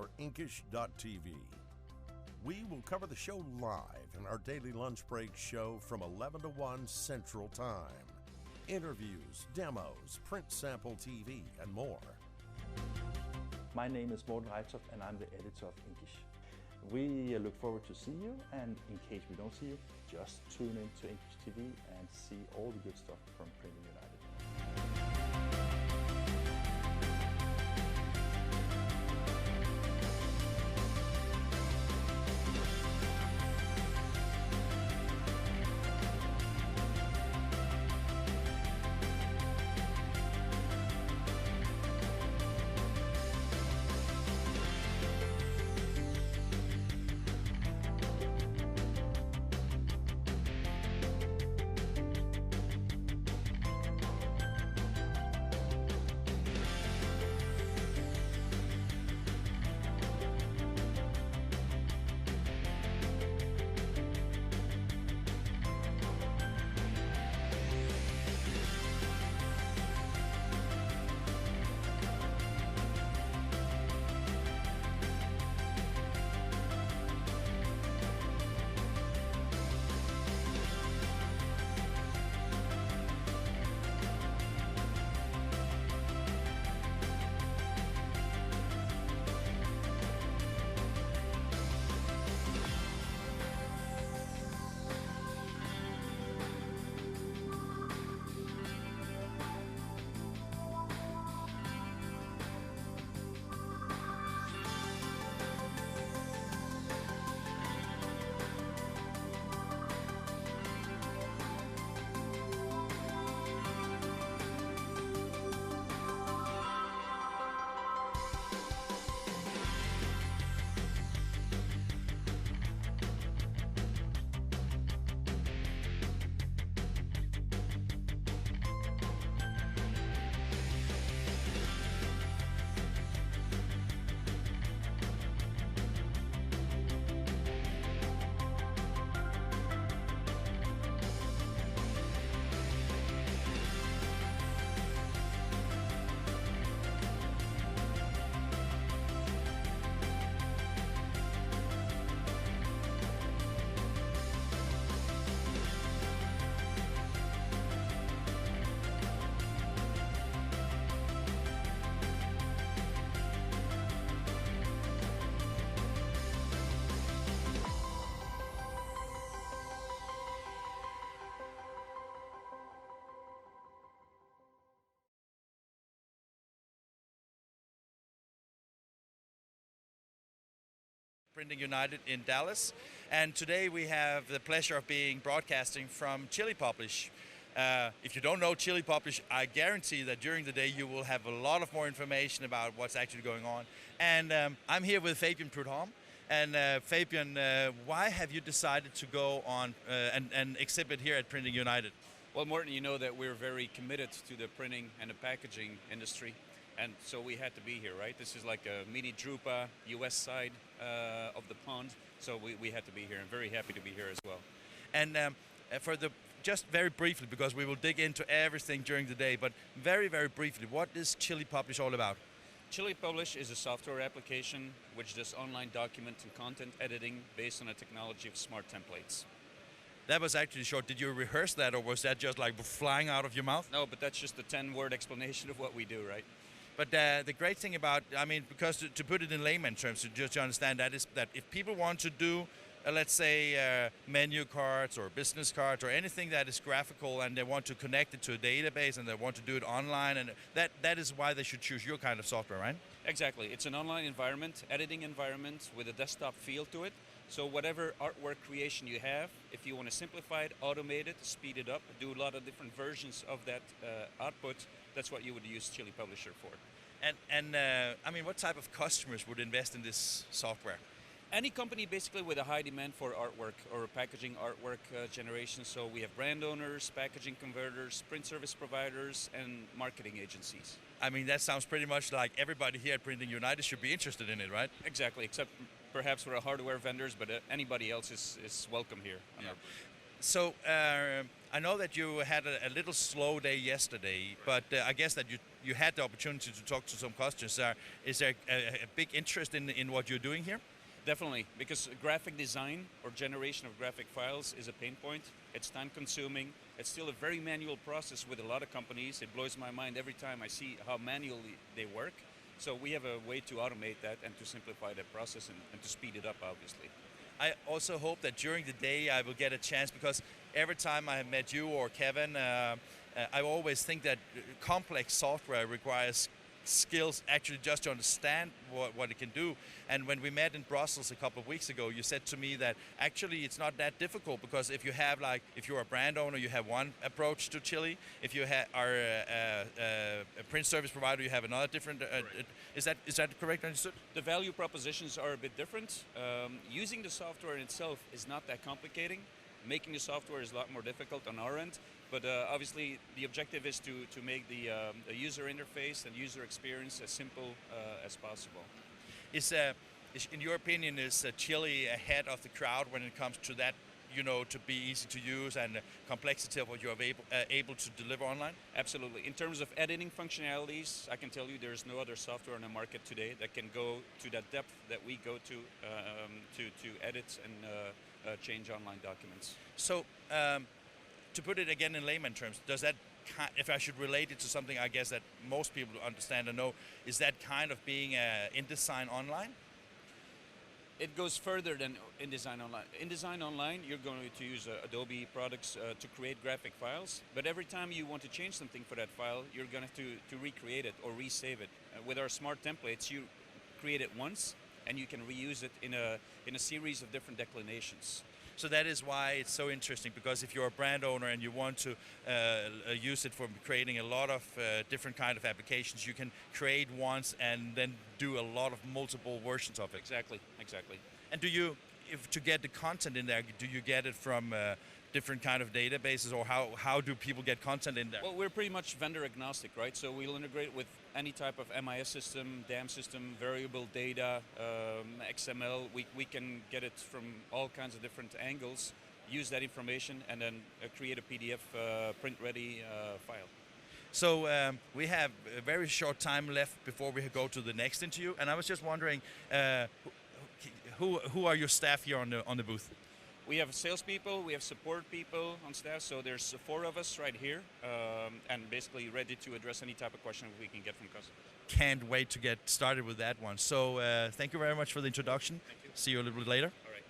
or inkish.tv. We will cover the show live in our daily lunch break show from 11 to 1 Central Time. Interviews, demos, print sample TV, and more. My name is Morten Reithoff and I'm the editor of Inkish. We look forward to see you, and in case we don't see you, just tune in to Inkish TV and see all the good stuff from Printing United. Printing United in Dallas, and today we have the pleasure of being broadcasting from Chile Publish. If you don't know Chile Publish, I guarantee that during the day you will have a lot of more information about what's actually going on. And I'm here with Fabian Prudhomme. And Fabian, why have you decided to go on and exhibit here at Printing United? Well, Morten, you know that we're very committed to the printing and the packaging industry. And so we had to be here, right? This is like a mini Drupa, US side of the pond. So we had to be here. I'm very happy to be here as well. And just very briefly, because we will dig into everything during the day, but very, very briefly, what is Chile Publish all about? Chile Publish is a software application which does online document and content editing based on the technology of smart templates. That was actually short. Did you rehearse that, or was that just like flying out of your mouth? No, but that's just a 10-word explanation of what we do, right? But the great thing about, I mean, because to put it in layman terms, to understand that is that if people want to do, let's say, menu cards or business cards or anything that is graphical, and they want to connect it to a database and they want to do it online, and that is why they should choose your kind of software, right? Exactly. It's an online environment, editing environment with a desktop feel to it. So whatever artwork creation you have, if you want to simplify it, automate it, speed it up, do a lot of different versions of that output, that's what you would use Chile Publisher for. And I mean, what type of customers would invest in this software? Any company basically with a high demand for artwork or packaging artwork generation. So we have brand owners, packaging converters, print service providers, and marketing agencies. I mean, that sounds pretty much like everybody here at Printing United should be interested in it, right? Exactly, except perhaps for hardware vendors, but anybody else is welcome here. Yeah. So I know that you had a little slow day yesterday, but I guess that you had the opportunity to talk to some customers. Is there a big interest in what you're doing here? Definitely, because graphic design or generation of graphic files is a pain point. It's time consuming. It's still a very manual process with a lot of companies. It blows my mind every time I see how manually they work. So we have a way to automate that and to simplify that process and to speed it up, obviously. I also hope that during the day I will get a chance, because every time I have met you or Kevin, I always think that complex software requires skills actually just to understand what it can do. And when we met in Brussels a couple of weeks ago, you said to me that actually it's not that difficult, because if you have if you're a brand owner, you have one approach to Chile. If you are a print service provider, you have another different. Is that correct understood? The value propositions are a bit different. Using the software in itself is not that complicating. Making the software is a lot more difficult on our end. But obviously, the objective is to make the user interface and user experience as simple as possible. In your opinion, is Chile ahead of the crowd when it comes to that, to be easy to use and the complexity of what you are able to deliver online? Absolutely. In terms of editing functionalities, I can tell you there's no other software on the market today that can go to that depth that we go to edit and change online documents. So. To put it again in layman terms, does that, if I should relate it to something I guess that most people understand and know, is that kind of being InDesign online? It goes further than InDesign Online. InDesign Online, you're going to use Adobe products to create graphic files, but every time you want to change something for that file, you're going to recreate it or resave it. With our smart templates, you create it once, and you can reuse it in a series of different declinations. So that is why it's so interesting, because if you're a brand owner and you want to use it for creating a lot of different kind of applications, you can create once and then do a lot of multiple versions of it. Exactly. And to get the content in there, do you get it from different kind of databases, or how do people get content in there? Well, we're pretty much vendor agnostic, right? So we'll integrate with any type of MIS system, DAM system, variable data, XML. We can get it from all kinds of different angles, use that information, and then create a PDF print-ready file. So we have a very short time left before we go to the next interview, and I was just wondering, who are your staff here on the booth? We have salespeople, we have support people on staff, so there's 4 of us right here, and basically ready to address any type of question we can get from customers. Can't wait to get started with that one. So thank you very much for the introduction. Thank you. See you a little bit later. All right.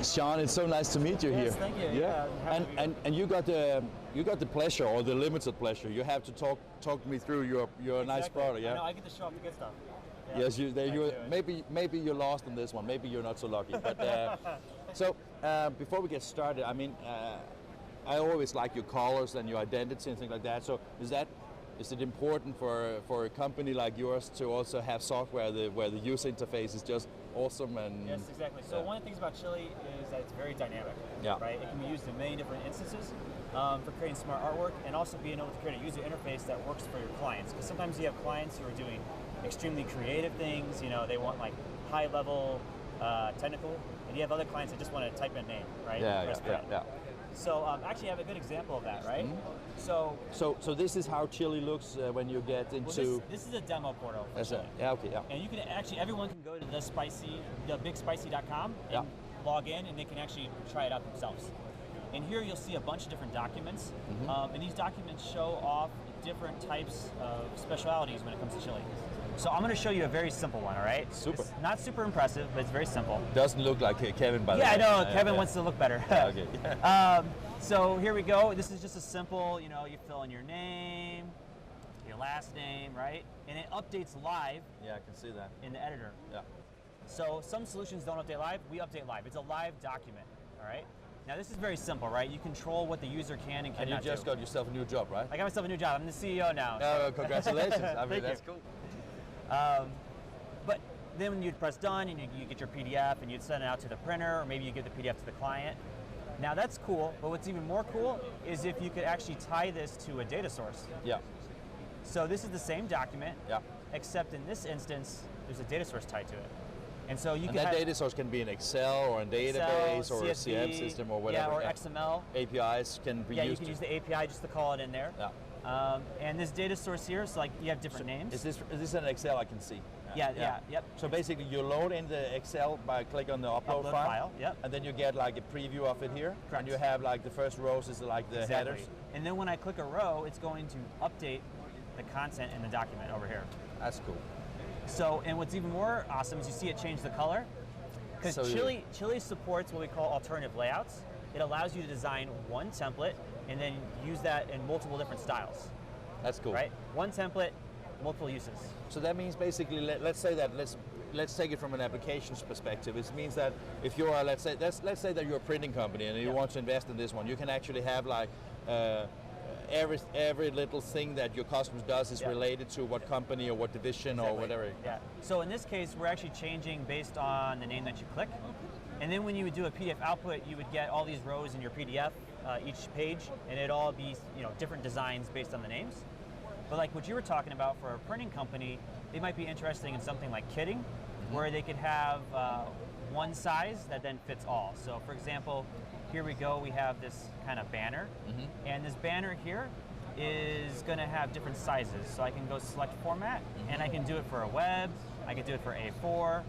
Sean, it's so nice to meet you here. Thank you. Yeah, and you got the pleasure, or the limited pleasure. You have to talk me through your nice product. Yeah. No, I get to show off the good stuff. Yeah. Yes, maybe you're lost in this one. Maybe you're not so lucky. But so before we get started, I mean, I always like your colors and your identity and things like that. So is it important for a company like yours to also have software where the user interface is just awesome? And yes, exactly. So one of the things about Chile is that it's very dynamic. Yeah. Right. It can be used in many different instances for creating smart artwork, and also being able to create a user interface that works for your clients. Because sometimes you have clients who are doing extremely creative things. You know, they want like high level technical, and you have other clients that just want to type in a name, right? Yeah. So actually, I have a good example of that, right? Mm-hmm. So this is how Chile looks when you get into. Well, this is a demo portal. For Chile. And you can actually, everyone can go to thebigspicy.com and log in, and they can actually try it out themselves. And here you'll see a bunch of different documents, and these documents show off different types of specialities when it comes to Chile. So I'm going to show you a very simple one, all right? Super. It's not super impressive, but it's very simple. Doesn't look like Kevin, by the way. Yeah, I know. Kevin wants to look better. Okay. So here we go. This is just a simple, you fill in your name, your last name, right? And it updates live. Yeah, I can see that. In the editor. Yeah. So some solutions don't update live. We update live. It's a live document, all right? Now this is very simple, right? You control what the user can and cannot do. And you just got yourself a new job, right? I got myself a new job. I'm the CEO now. Oh, congratulations. I mean, that's cool. But then when you'd press done and you get your PDF and you'd send it out to the printer, or maybe you give the PDF to the client. Now that's cool, but what's even more cool is if you could actually tie this to a data source. Yeah. So this is the same document, yeah, except in this instance, there's a data source tied to it. And so you can that data source can be an Excel or a database or CSV, a CM system or whatever. Yeah, or XML. APIs can be used. Yeah, you can use the API just to call it in there. Yeah. And this data source here, so like you have different names. Is this an Excel I can see? Yep. So basically you load in the Excel by click on the upload file. Yep. And then you get like a preview of it here. Correct. And you have like the first rows is like the headers. And then when I click a row, it's going to update the content in the document over here. That's cool. So, and what's even more awesome is you see it change the color. Because Chile supports what we call alternative layouts. It allows you to design one template and then use that in multiple different styles. That's cool. Right? One template, multiple uses. So that means basically, let's say that let's take it from an applications perspective. It means that if you are, let's say that you're a printing company and you want to invest in this one, you can actually have like every little thing that your customer does is related to what company or what division or whatever. Yeah. So in this case, we're actually changing based on the name that you click. And then when you would do a PDF output, you would get all these rows in your PDF, each page, and it'd all be different designs based on the names. But like what you were talking about for a printing company, they might be interested in something like kitting, where they could have one size that then fits all. So for example, here we go, we have this kind of banner, and this banner here is going to have different sizes. So I can go select format, and I can do it for a web, I can do it for A4.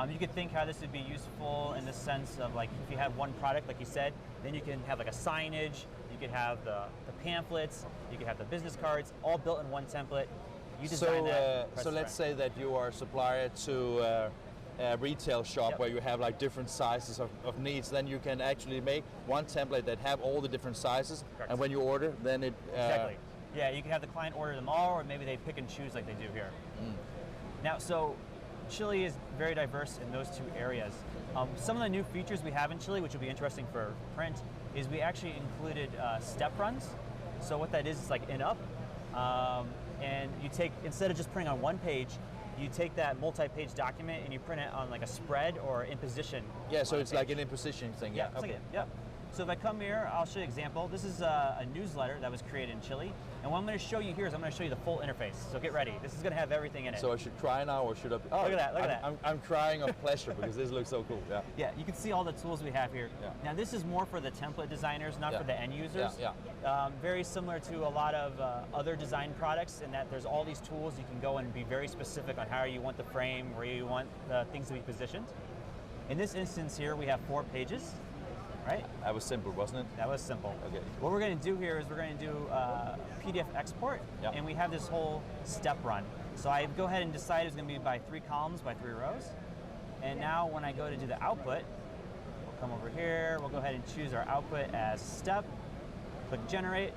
You could think how this would be useful in the sense of like if you have one product, like you said, then you can have like a signage, you could have the pamphlets, you could have the business cards, all built in one template. You design that. So let's say that you are a supplier to a retail shop where you have like different sizes of needs, then you can actually make one template that have all the different sizes. Correct. And when you order, then it... Exactly. Yeah, you can have the client order them all, or maybe they pick and choose like they do here. Now, so Chile is very diverse in those two areas. Some of the new features we have in Chile, which will be interesting for print, is we actually included step runs. So what that is like in up, and you take, instead of just printing on one page, you take that multi-page document and you print it on like a spread or in position. Yeah, so it's like an in position thing. Yeah. Okay. So if I come here, I'll show you an example. This is a newsletter that was created in Chile. And what I'm going to show you here is I'm going to show you the full interface. So get ready. This is going to have everything in it. So I should cry now or should I? Oh, look at that. I'm crying of pleasure because this looks so cool. Yeah. Yeah, you can see all the tools we have here. Yeah. Now this is more for the template designers, not for the end users. Yeah. Very similar to a lot of other design products in that there's all these tools. You can go and be very specific on how you want the frame, where you want the things to be positioned. In this instance here, we have 4 pages. Right? That was simple, wasn't it? That was simple. Okay. What we're going to do here is we're going to do PDF export, and we have this whole step run. So I go ahead and decide it's going to be by 3 columns by 3 rows. And now when I go to do the output, come over here, we'll go ahead and choose our output as step, click generate,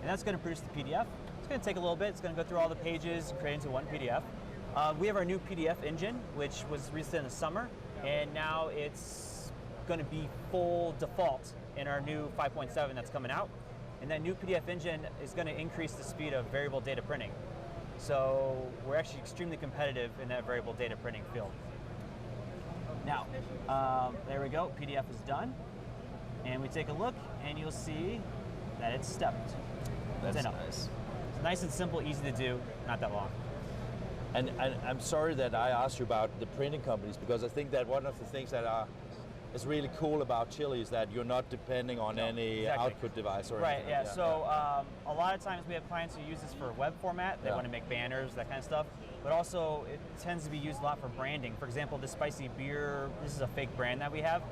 and that's going to produce the PDF. It's going to take a little bit, it's going to go through all the pages and create into one PDF. We have our new PDF engine, which was released in the summer, and now it's going to be full default in our new 5.7 that's coming out. And that new PDF engine is going to increase the speed of variable data printing. So we're actually extremely competitive in that variable data printing field. Now, there we go, PDF is done. And we take a look, and you'll see that it's stepped. That's nice. It's nice and simple, easy to do, not that long. And I'm sorry that I asked you about the printing companies, because I think that one of the things that is really cool about Chile is that you're not depending on any output device or anything. Right, yeah. So a lot of times we have clients who use this for web format. They want to make banners, that kind of stuff. But also it tends to be used a lot for branding. For example, this spicy beer, this is a fake brand that we have.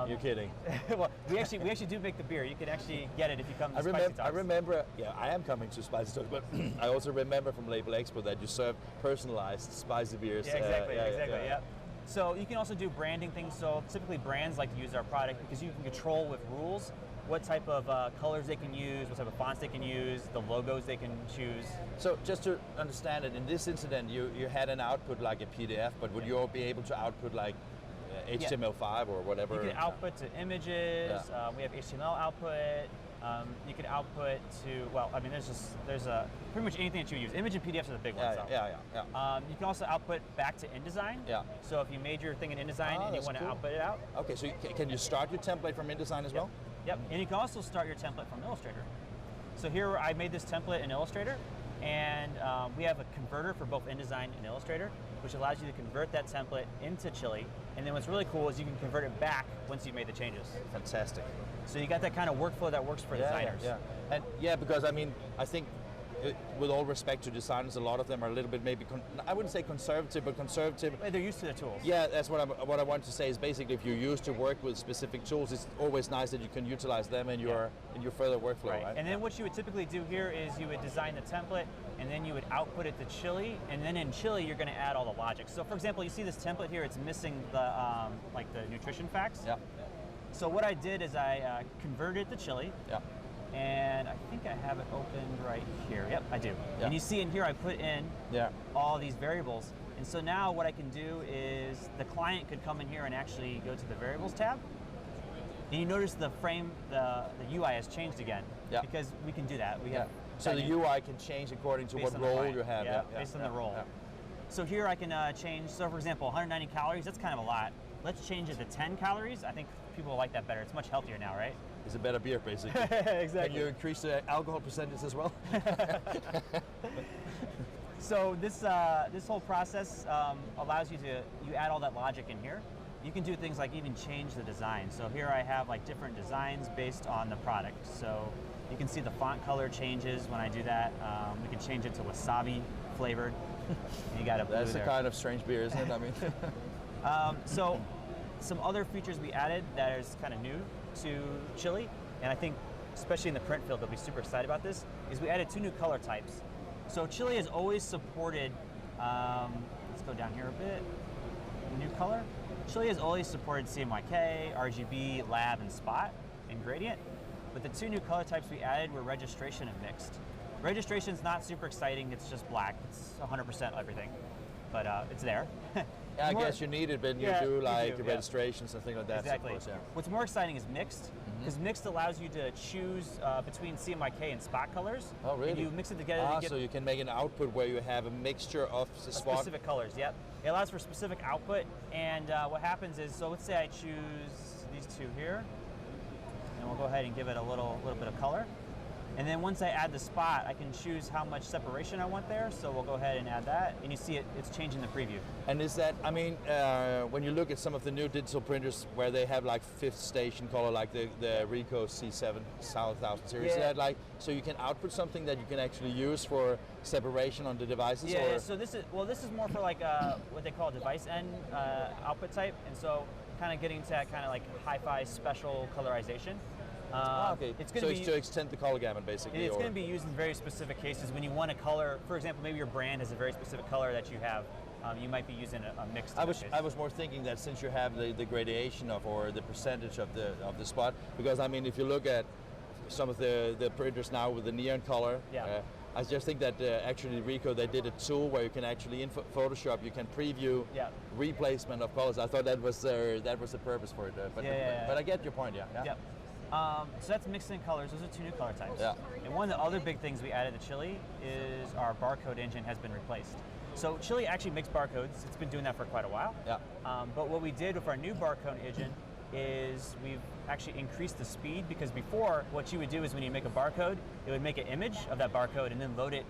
You're kidding. Well, we actually do make the beer. You can actually get it if you come to Spicy Talks. I remember, yeah, I am coming to Spicy Talks, but I also remember from Label Expo that you serve personalized spicy beers. Yeah, exactly, yeah. So you can also do branding things. So typically brands like to use our product because you can control with rules what type of colors they can use, what type of fonts they can use, the logos they can choose. So just to understand it, in this incident, you had an output like a PDF, but would you all be able to output like HTML5 or whatever? You can output to images. We have HTML output. You can output to, well, I mean, there's pretty much anything that you use. Image and PDFs are the big ones. You can also output back to InDesign. Yeah. So if you made your thing in InDesign and you want to output it out. Okay, so can you start your template from InDesign as well? Yep, and you can also start your template from Illustrator. So here I made this template in Illustrator, and we have a converter for both InDesign and Illustrator, which allows you to convert that template into Chile. And then what's really cool is you can convert it back once you've made the changes. Fantastic. So you got that kind of workflow that works for designers. And because I mean, I think with all respect to designers, a lot of them are a little bit maybe, I wouldn't say conservative, but conservative. They're used to the tools. Yeah, that's what I want to say is basically if you're used to work with specific tools, it's always nice that you can utilize them in your further workflow, right? And then what you would typically do here is you would design the template, and then you would output it to Chile, and then in Chile you're going to add all the logic. So for example, you see this template here, it's missing the like the nutrition facts. Yeah. So what I did is I converted it to Chile. Yeah. And I think I have it opened right here. Yep, I do. Yeah. And you see in here I put in all these variables. And so now what I can do is the client could come in here and actually go to the variables tab. And you notice the frame, the UI has changed again. Yeah. Because we can do that. We have so the UI can change according to what role you have. Yeah, based on the role. Yeah. So here I can change, so for example, 190 calories, that's kind of a lot. Let's change it to 10 calories. I think people will like that better. It's much healthier now, right? It's a better beer, basically. Exactly. Can you increase the alcohol percentage as well? So this whole process allows you add all that logic in here. You can do things like even change the design. So here I have like different designs based on the product. So you can see the font color changes when I do that. We can change it to wasabi flavored. You got a blue That's there. a kind of strange beer, isn't it? I mean. So some other features we added that is kind of new to Chile, and I think especially in the print field they'll be super excited about this, is we added 2 new color types. So Chile has always supported, let's go down here a bit, new color. Chile has always supported CMYK, RGB, lab, and spot, and gradient. But the 2 new color types we added were registration and mixed. Registration is not super exciting, it's just black. It's 100% everything, but it's there. I guess you need it when you do like registrations and things like that. Exactly. Of course, What's more exciting is mixed, because mixed allows you to choose between CMYK and spot colors. Oh, really? And you mix it together to get so you can make an output where you have a mixture of specific colors. Yep. It allows for specific output, and what happens is, so let's say I choose these 2 here, and we'll go ahead and give it a little bit of color. And then once I add the spot, I can choose how much separation I want there. So we'll go ahead and add that, and you see it's changing the preview. And is that, I mean, when you look at some of the new digital printers where they have like 5th station color, like the Ricoh C7 1000 series, is that like, so you can output something that you can actually use for separation on the devices? Yeah, or? So this is more for like what they call device end output type, and so kind of getting to that kind of like hi-fi special colorization. Okay. It's going to extend the color gamut, basically. It's going to be used in very specific cases when you want a color. For example, maybe your brand has a very specific color that you have. You might be using a mixed. I was more thinking that since you have the gradation of, or the percentage of the spot, because I mean, if you look at some of the printers now with the neon color, I just think that actually Ricoh, they did a tool where you can actually in Photoshop you can preview replacement of colors. I thought that was the purpose for it. But I get your point. Yeah. So that's mixed in colors. Those are 2 new color types. Yeah. And one of the other big things we added to Chile is our barcode engine has been replaced. So Chile actually makes barcodes. It's been doing that for quite a while. Yeah. But what we did with our new barcode engine is we've actually increased the speed, because before what you would do is when you make a barcode, it would make an image of that barcode and then load it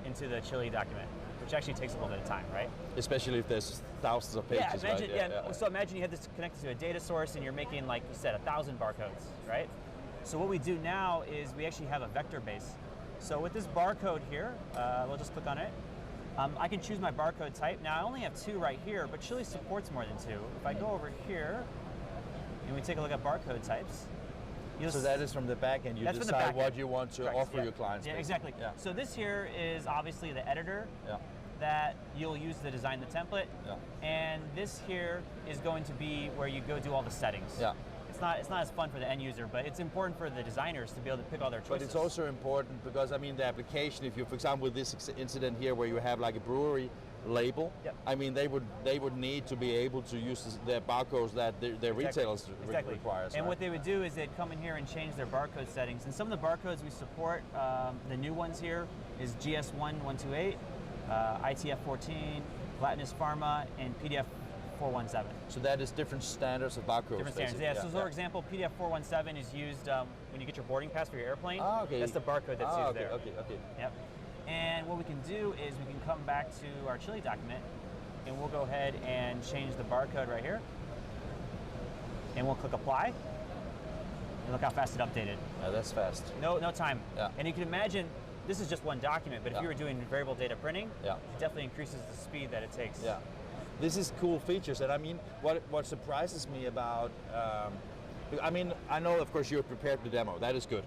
into the Chile document, which actually takes a little bit of time, right? Especially if there's thousands of pages. Yeah, imagine, right? So imagine you had this connected to a data source and you're making, like you said, 1,000 barcodes, right? So what we do now is we actually have a vector base. So with this barcode here, we'll just click on it. I can choose my barcode type. Now I only have 2 right here, but Chile supports more than 2. If I go over here and we take a look at barcode types. So that is from the back end. You decide what you want to offer your clients. Yeah, exactly. Yeah. So this here is obviously the editor that you'll use to design the template. Yeah. And this here is going to be where you go do all the settings. Yeah. It's not as fun for the end user, but it's important for the designers to be able to pick all their choices. But it's also important because, I mean, the application, if you, for example, with this incident here where you have like a brewery label, I mean, they would need to be able to use their barcodes that their retailers require. And what they would do is they'd come in here and change their barcode settings. And some of the barcodes we support, the new ones here is GS1128, ITF14, Latinus Pharma, and PDF 417. So that is different standards of barcodes. Different standards, yeah. So for example, PDF 417 is used when you get your boarding pass for your airplane. Okay. That's the barcode that's used there. Okay. Yep. And what we can do is we can come back to our Chile document and we'll go ahead and change the barcode right here. And we'll click apply. And look how fast it updated. Yeah, that's fast. No time. Yeah. And you can imagine, this is just one document, but if you were doing variable data printing, it definitely increases the speed that it takes. Yeah. This is cool features, and I mean, what surprises me about, I mean, I know of course you're prepared to demo, that is good.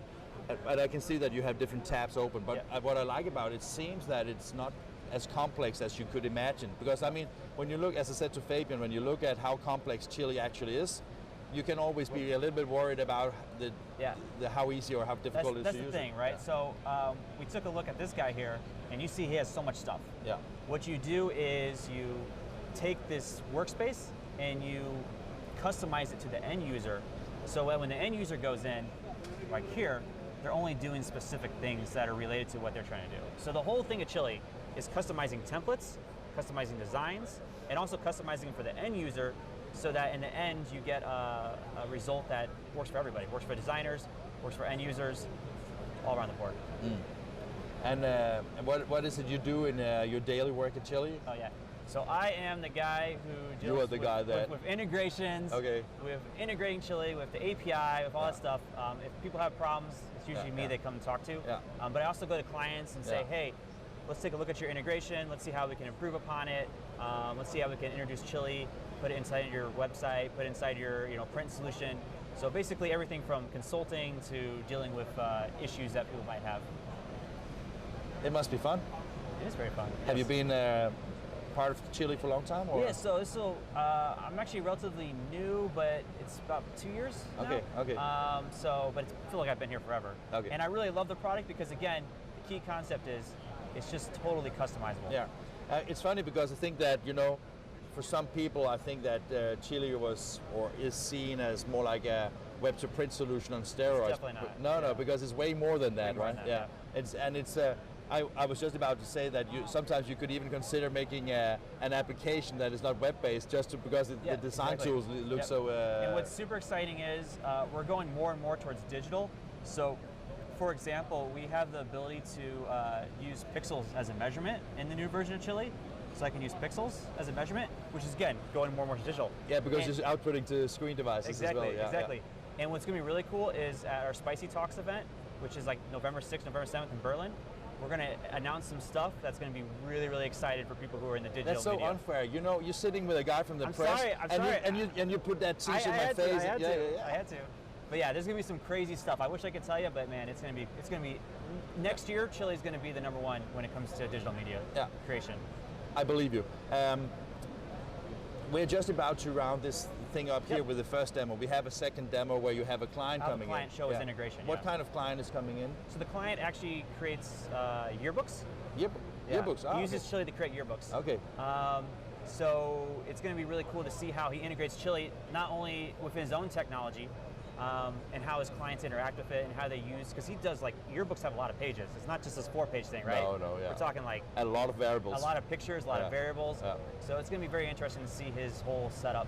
But I can see that you have different tabs open, but what I like about it seems that it's not as complex as you could imagine. Because I mean, when you look, as I said to Fabian, when you look at how complex Chile actually is, you can always be a little bit worried about the how easy or how difficult it is to use. That's the thing, right? So we took a look at this guy here, and you see he has so much stuff. Yeah. What you do is you take this workspace and you customize it to the end user, so that when the end user goes in, like here, they're only doing specific things that are related to what they're trying to do. So the whole thing of Chile is customizing templates, customizing designs, and also customizing for the end user, so that in the end you get a result that works for everybody. Works for designers, works for end users, all around the board. And what is it you do in your daily work in Chile? Oh yeah. So I am the guy who deals with integrations, with integrating Chile, with the API, with all that stuff. If people have problems, it's usually me they come and talk to. But I also go to clients and say, hey, let's take a look at your integration. Let's see how we can improve upon it. Let's see how we can introduce Chile, put it inside your website, put it inside your print solution. So basically everything from consulting to dealing with issues that people might have. It must be fun. It is very fun. Have you been part of Chile for a long time? Or? Yeah, so I'm actually relatively new, but it's about 2 years now. Okay. But I feel like I've been here forever. Okay. And I really love the product because, again, the key concept is it's just totally customizable. Yeah. It's funny because I think that, for some people, I think that Chile was or is seen as more like a web to print solution on steroids. It's definitely not. No, because it's way more than that, right? Yeah. I was just about to say that sometimes you could even consider making an application that is not web-based just because the design tools look so... And what's super exciting is we're going more and more towards digital. So, for example, we have the ability to use pixels as a measurement in the new version of Chile. So I can use pixels as a measurement, which is, again, going more and more digital. Yeah, because it's outputting to screen devices as well. Exactly. And what's going to be really cool is at our Spicy Talks event, which is like November 6th, November 7th in Berlin, we're going to announce some stuff that's going to be really, really excited for people who are in the digital That's so media. unfair. You're sitting with a guy from the press, I'm sorry. and you put that t-shirt in my face. I had to. But yeah, there's gonna be some crazy stuff. I wish I could tell you, but man, it's gonna be next year. Chile's gonna be the #1 when it comes to digital media creation. I believe you. We're just about to round this thing up here with the first demo. We have a second demo where you have a client coming in. The client shows integration. What kind of client is coming in? So the client actually creates yearbooks. Yearbooks. He uses Chile to create yearbooks. Okay. So it's going to be really cool to see how he integrates Chile not only with his own technology and how his clients interact with it and how they use, because he does, like, yearbooks have a lot of pages. It's not just this 4-page thing, right? No, yeah. We're talking like a lot of variables. A lot of pictures, a lot of variables. Yeah. So it's going to be very interesting to see his whole setup.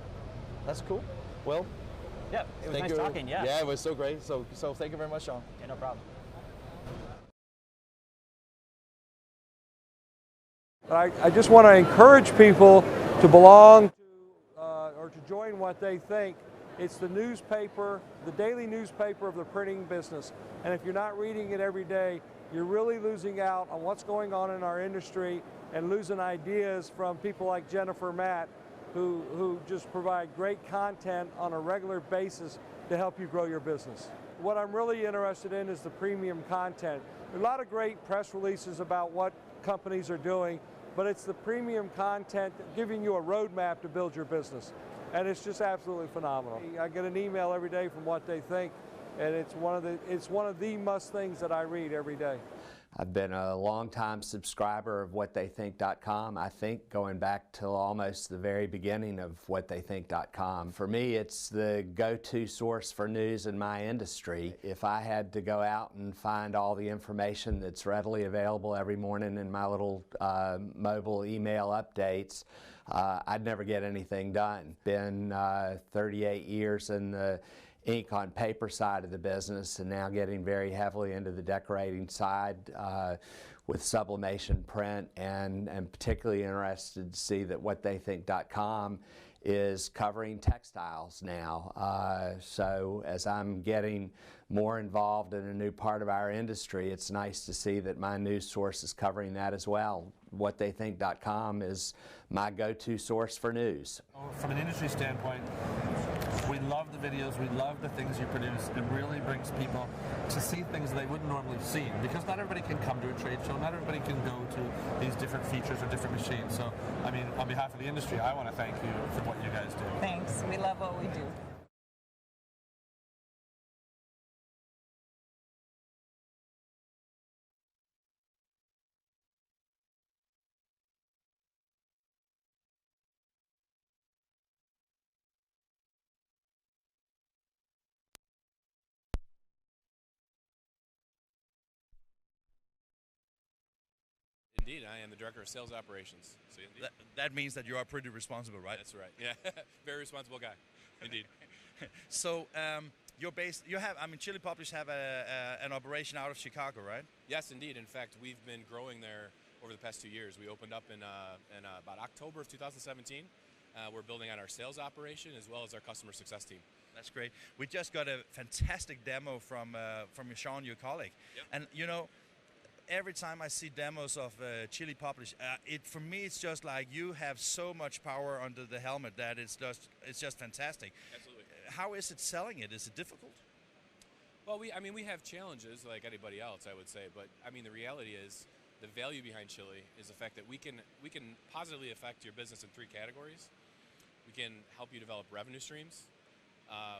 That's cool. Well, yeah, it was nice talking. Yeah. Yeah, it was so great. So thank you very much, Sean. Yeah, no problem. I just want to encourage people to belong to or to join What They Think. It's the newspaper, the daily newspaper of the printing business. And if you're not reading it every day, you're really losing out on what's going on in our industry and losing ideas from people like Jennifer Matt, who just provide great content on a regular basis to help you grow your business. What I'm really interested in is the premium content. There are a lot of great press releases about what companies are doing, but it's the premium content giving you a roadmap to build your business. And it's just absolutely phenomenal. I get an email every day from What They Think, and it's one of the must things that I read every day. I've been a long-time subscriber of whattheythink.com, I think going back till almost the very beginning of whattheythink.com. For me, it's the go-to source for news in my industry. If I had to go out and find all the information that's readily available every morning in my little mobile email updates, I'd never get anything done. Been 38 years in the ink on paper side of the business, and now getting very heavily into the decorating side with sublimation print, and particularly interested to see that whattheythink.com is covering textiles now. So as I'm getting more involved in a new part of our industry, it's nice to see that my news source is covering that as well. Whattheythink.com is my go-to source for news. From an industry standpoint, we love the videos, we love the things you produce. It really brings people to see things they wouldn't normally see, because not everybody can come to a trade show, not everybody can go to these different features or different machines. So, I mean, on behalf of the industry, I want to thank you for what you guys do. Thanks. We love what we do. Indeed, I am the Director of Sales Operations. So that means that you are pretty responsible, right? That's right. Yeah, very responsible guy. Indeed. So you're based. You have. I mean, Chile Publish have an operation out of Chicago, right? Yes, indeed. In fact, we've been growing there over the past 2 years. We opened up in about October of 2017. We're building out our sales operation as well as our customer success team. That's great. We just got a fantastic demo from Sean, your colleague, and you know. Every time I see demos of Chile Publish, for me it's just like you have so much power under the helmet that it's just fantastic. Absolutely. How is it selling it? Is it difficult? Well, we have challenges like anybody else, I would say, but I mean the reality is the value behind Chile is the fact that we can positively affect your business in 3 categories. We can help you develop revenue streams,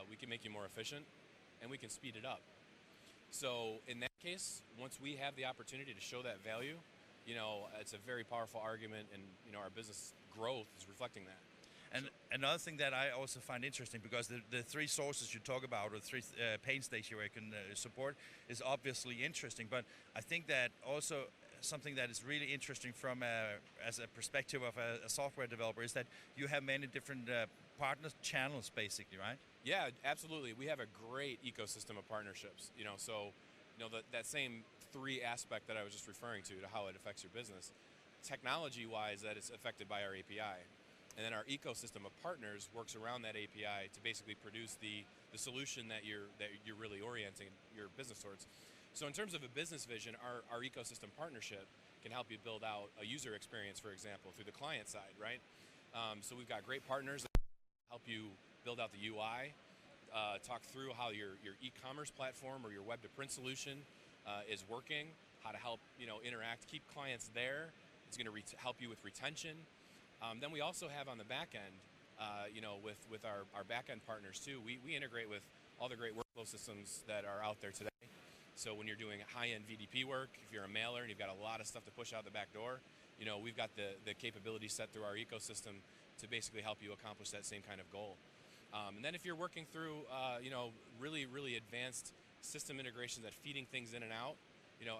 we can make you more efficient, and we can speed it up. So in that case, once we have the opportunity to show that value, you know, it's a very powerful argument, and you know, our business growth is reflecting that. And another thing that I also find interesting, because the 3 sources you talk about, or 3 paint stations where you can support, is obviously interesting. But I think that also something that is really interesting from as a perspective of a software developer is that you have many different partner channels, basically, right? Yeah, absolutely. We have a great ecosystem of partnerships. You know, so you know that same 3 aspect that I was just referring to how it affects your business. Technology-wise, that is affected by our API, and then our ecosystem of partners works around that API to basically produce the solution that you're really orienting your business towards. So in terms of a business vision, our ecosystem partnership can help you build out a user experience, for example, through the client side, right? So we've got great partners that help you build out the UI, talk through how your e-commerce platform or your web-to-print solution is working, how to help interact, keep clients there. It's going to help you with retention. Then we also have on the back end, with our back end partners too. We integrate with all the great workflow systems that are out there today. So when you're doing high-end VDP work, if you're a mailer and you've got a lot of stuff to push out the back door, we've got the capability set through our ecosystem to basically help you accomplish that same kind of goal. And then if you're working through, really, really advanced system integration that feeding things in and out,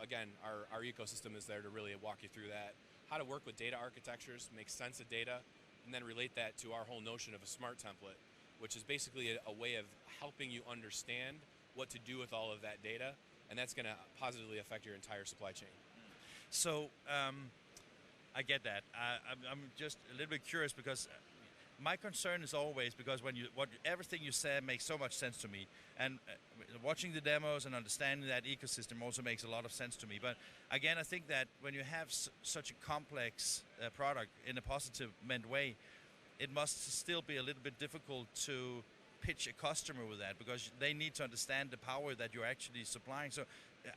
again, our ecosystem is there to really walk you through that. How to work with data architectures, make sense of data, and then relate that to our whole notion of a smart template, which is basically a way of helping you understand what to do with all of that data, and that's going to positively affect your entire supply chain. So I get that. I'm just a little bit curious because my concern is always because everything you said makes so much sense to me, and watching the demos and understanding that ecosystem also makes a lot of sense to me. But again, I think that when you have such a complex product in a positive meant way, it must still be a little bit difficult to pitch a customer with that because they need to understand the power that you're actually supplying. So,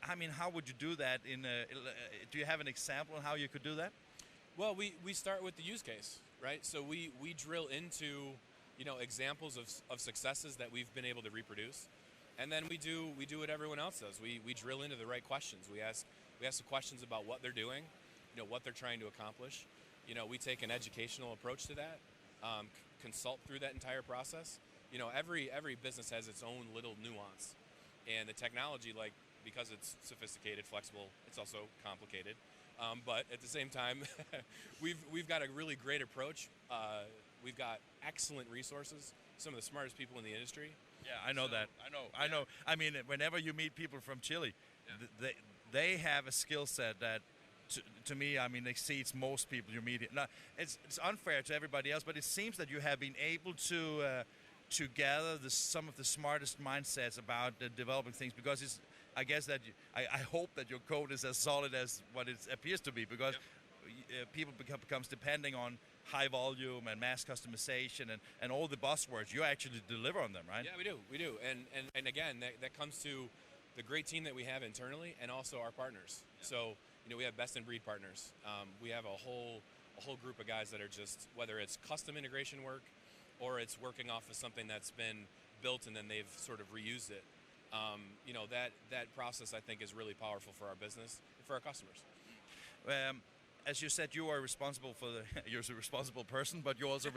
I mean, how would you do that? Do you have an example on how you could do that? Well, we start with the use case, right? So we drill into examples of successes that we've been able to reproduce, and then we do what everyone else does. We drill into the right questions. We ask the questions about what they're doing, what they're trying to accomplish. We take an educational approach to that, consult through that entire process. Every business has its own little nuance, and the technology, because it's sophisticated, flexible, it's also complicated. But at the same time, we've got a really great approach. We've got excellent resources, some of the smartest people in the industry. Yeah, I know that. I know. I mean, whenever you meet people from Chile, they have a skill set that, to me, I mean, exceeds most people you meet. Now, it's unfair to everybody else, but it seems that you have been able to gather some of the smartest mindsets about developing things because I guess that I hope that your code is as solid as what it appears to be because people becomes depending on high volume and mass customization and all the buzzwords. You actually deliver on them, right? Yeah, we do. And again, that comes to the great team that we have internally and also our partners. Yeah. So, we have best in breed partners. We have a whole group of guys that are just, whether it's custom integration work or it's working off of something that's been built and then they've sort of reused it. That process I think is really powerful for our business and for our customers. As you said, you are responsible for you're a responsible person, but you're also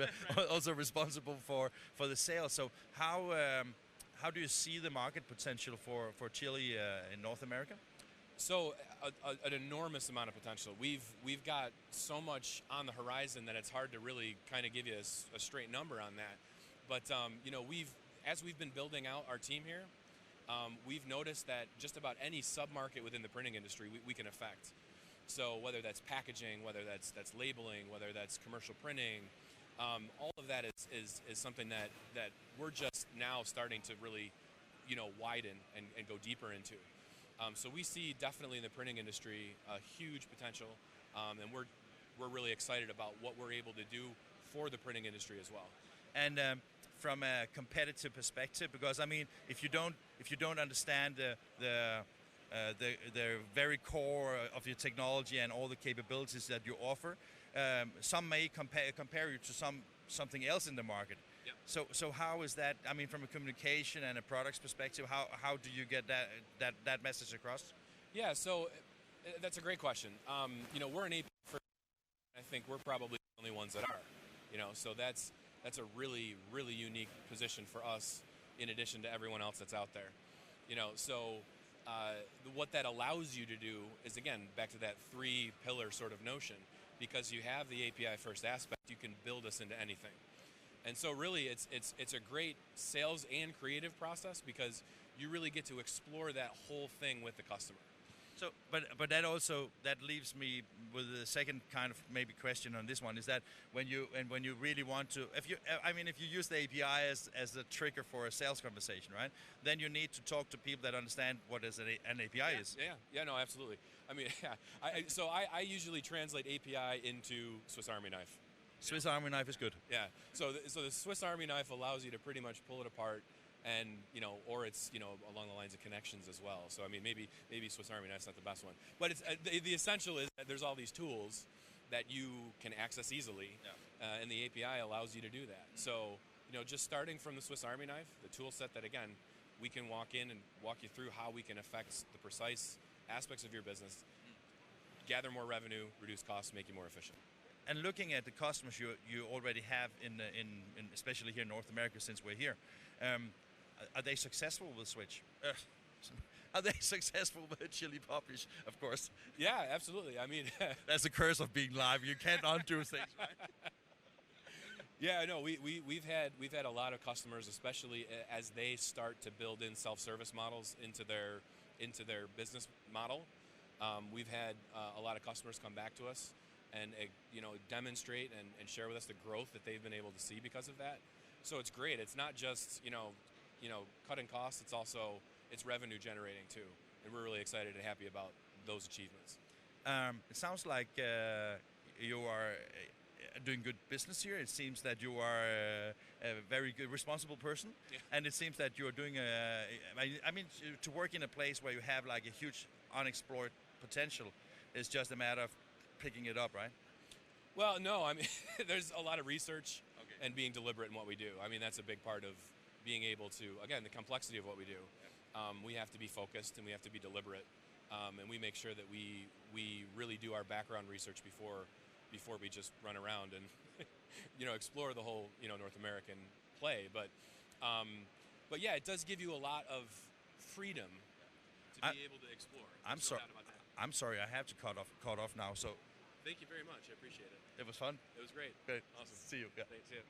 also responsible for the sales. So how do you see the market potential for Chile in North America? So an enormous amount of potential. We've got so much on the horizon that it's hard to really kind of give you a straight number on that. But as we've been building out our team here, we've noticed that just about any sub-market within the printing industry we can affect. So whether that's packaging, whether that's labeling, whether that's commercial printing, all of that is something that we're just now starting to really widen and go deeper into. So we see definitely in the printing industry a huge potential, and we're really excited about what we're able to do for the printing industry as well. And from a competitive perspective, because I mean, if you don't understand the very core of your technology and all the capabilities that you offer, some may compare you to something else in the market. Yep. So how is that? I mean, from a communication and a products perspective, how do you get that message across? Yeah, so that's a great question. We're an API first. I think we're probably the only ones that are. So that's a really, really unique position for us in addition to everyone else that's out there. So what that allows you to do is, again, back to that 3-pillar sort of notion. Because you have the API first aspect, you can build us into anything. And so really it's a great sales and creative process because you really get to explore that whole thing with the customer. So, but that leaves me with the second kind of maybe question on this one is that when you really want to, if you use the API as a trigger for a sales conversation, right? Then you need to talk to people that understand what an API is. Yeah, no, absolutely. I mean, I usually translate API into Swiss Army knife. Swiss Army knife is good. Yeah. So the Swiss Army knife allows you to pretty much pull it apart and or it's along the lines of connections as well. So I mean, maybe Swiss Army knife's not the best one, but it's the essential is that there's all these tools that you can access easily, and the API allows you to do that. So just starting from the Swiss Army knife, the tool set that again we can walk in and walk you through how we can affect the precise aspects of your business, gather more revenue, reduce costs, make you more efficient. And looking at the customers you already have in especially here in North America, since we're here, are they successful with Switch? Are they successful with Chile Publish? Of course. Yeah, absolutely. I mean, that's the curse of being live. You can't undo things, right? Yeah, no, we've had a lot of customers, especially as they start to build in self-service models into their business model. We've had a lot of customers come back to us and demonstrate and share with us the growth that they've been able to see because of that. So it's great. It's not just cutting costs. It's also revenue generating too, and we're really excited and happy about those achievements. It sounds like you are doing good business here. It seems that you are a very good, responsible person, and it seems that you are doing I mean, to work in a place where you have like a huge unexplored potential is just a matter of picking it up, right? Well, no, I mean, there's a lot of research and being deliberate in what we do. I mean, that's a big part of being able to, again, the complexity of what we do. We have to be focused and we have to be deliberate, and we make sure that we really do our background research before we just run around and explore the whole North American play. But yeah, it does give you a lot of freedom to be able to explore. I'm sorry. I'm sorry. I have to cut off now. So thank you very much. I appreciate it. It was fun. It was great. Great. Awesome. See you. Yeah. Thanks. Yeah.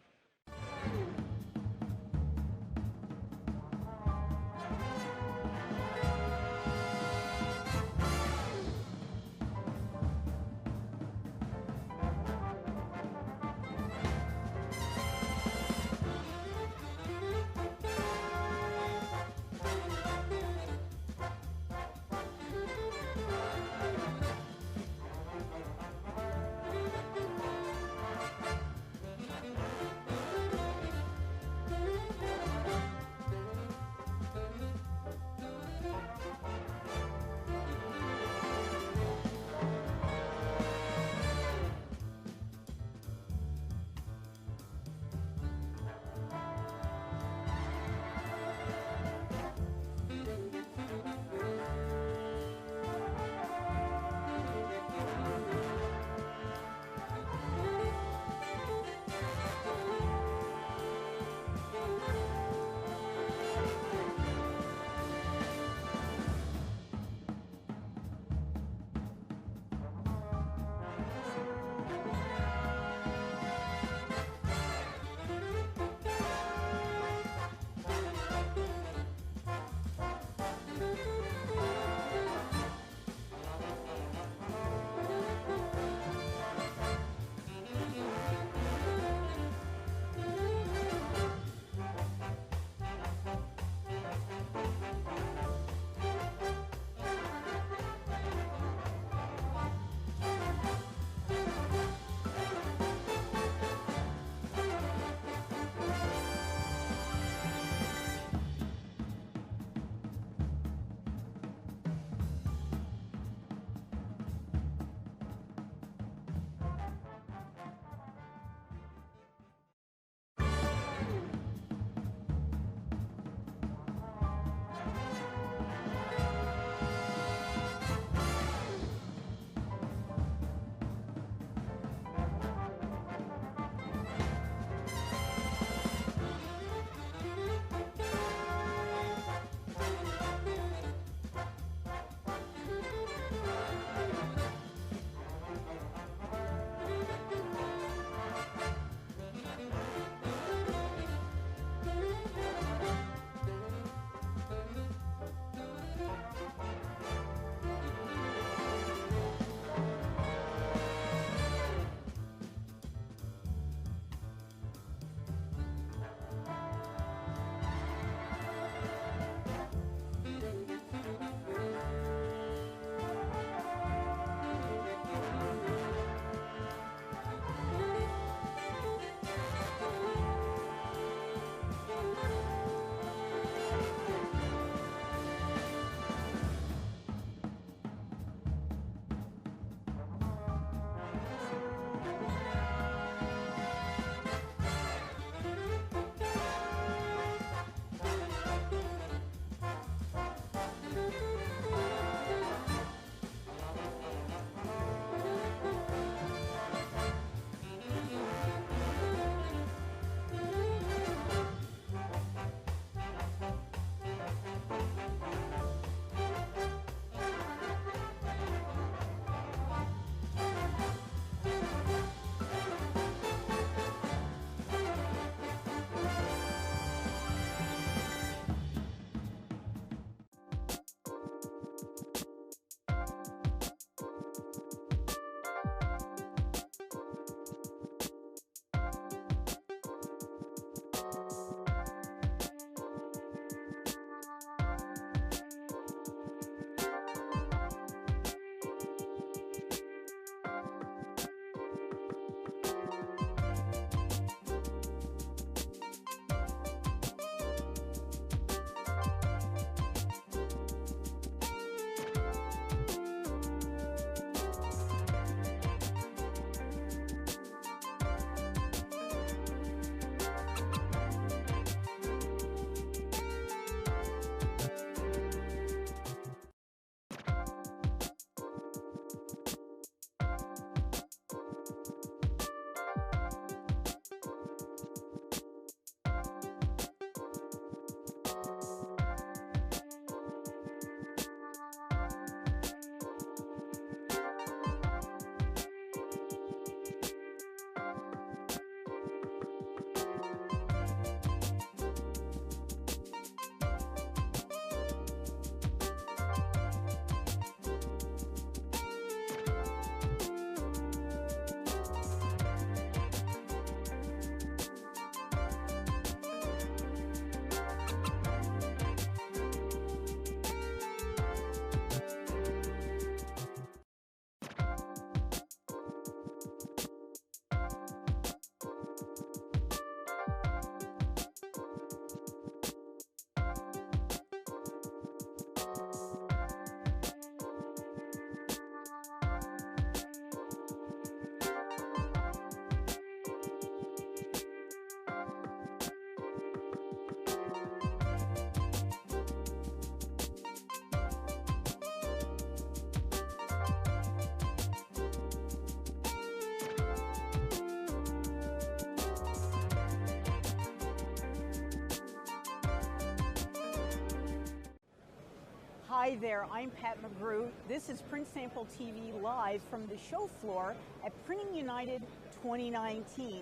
Hi there, I'm Pat McGrew. This is Print Sample TV live from the show floor at Printing United 2019.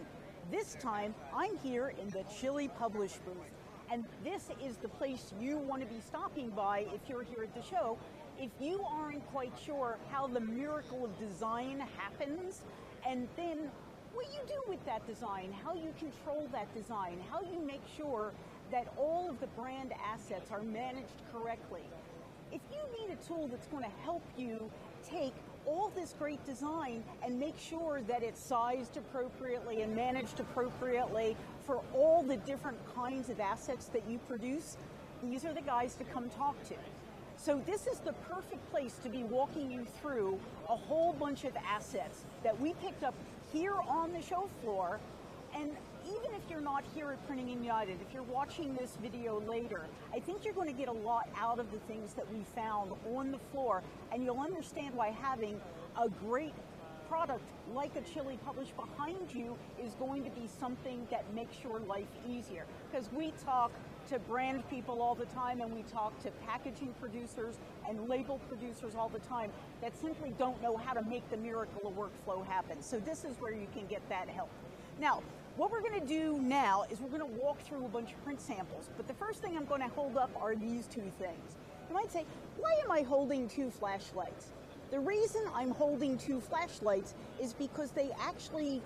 This time, I'm here in the Chile Publish booth. And this is the place you want to be stopping by if you're here at the show. If you aren't quite sure how the miracle of design happens, and then what you do with that design, how you control that design, how you make sure that all of the brand assets are managed correctly. If you need a tool that's going to help you take all this great design and make sure that it's sized appropriately and managed appropriately for all the different kinds of assets that you produce, these are the guys to come talk to. So this is the perfect place to be walking you through a whole bunch of assets that we picked up here on the show floor. And even if you're not here at Printing United, if you're watching this video later, I think you're going to get a lot out of the things that we found on the floor, and you'll understand why having a great product like a Chile Publish behind you is going to be something that makes your life easier. Because we talk to brand people all the time, and we talk to packaging producers and label producers all the time that simply don't know how to make the miracle of workflow happen. So this is where you can get that help. Now, what we're going to do now is we're going to walk through a bunch of print samples, but the first thing I'm going to hold up are these two things. You might say, why am I holding two flashlights? The reason I'm holding two flashlights is because they actually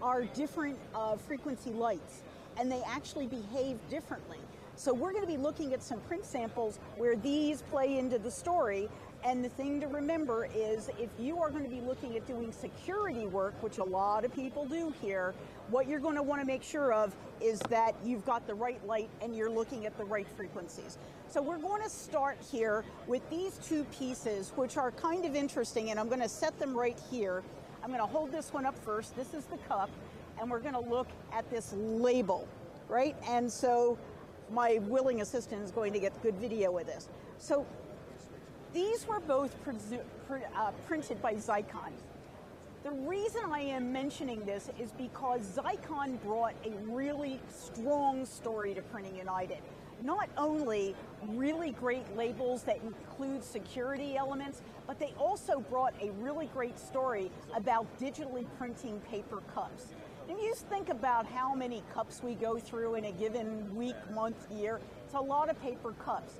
are different frequency lights, and they actually behave differently. So we're going to be looking at some print samples where these play into the story. And the thing to remember is if you are going to be looking at doing security work, which a lot of people do here, what you're going to want to make sure of is that you've got the right light and you're looking at the right frequencies. So we're going to start here with these two pieces, which are kind of interesting, and I'm going to set them right here. I'm going to hold this one up first. This is the cup, and we're going to look at this label, right? And so my willing assistant is going to get good video with this. So these were both printed by Zycon. The reason I am mentioning this is because Zycon brought a really strong story to Printing United. Not only really great labels that include security elements, but they also brought a really great story about digitally printing paper cups. And you just think about how many cups we go through in a given week, month, year. It's a lot of paper cups.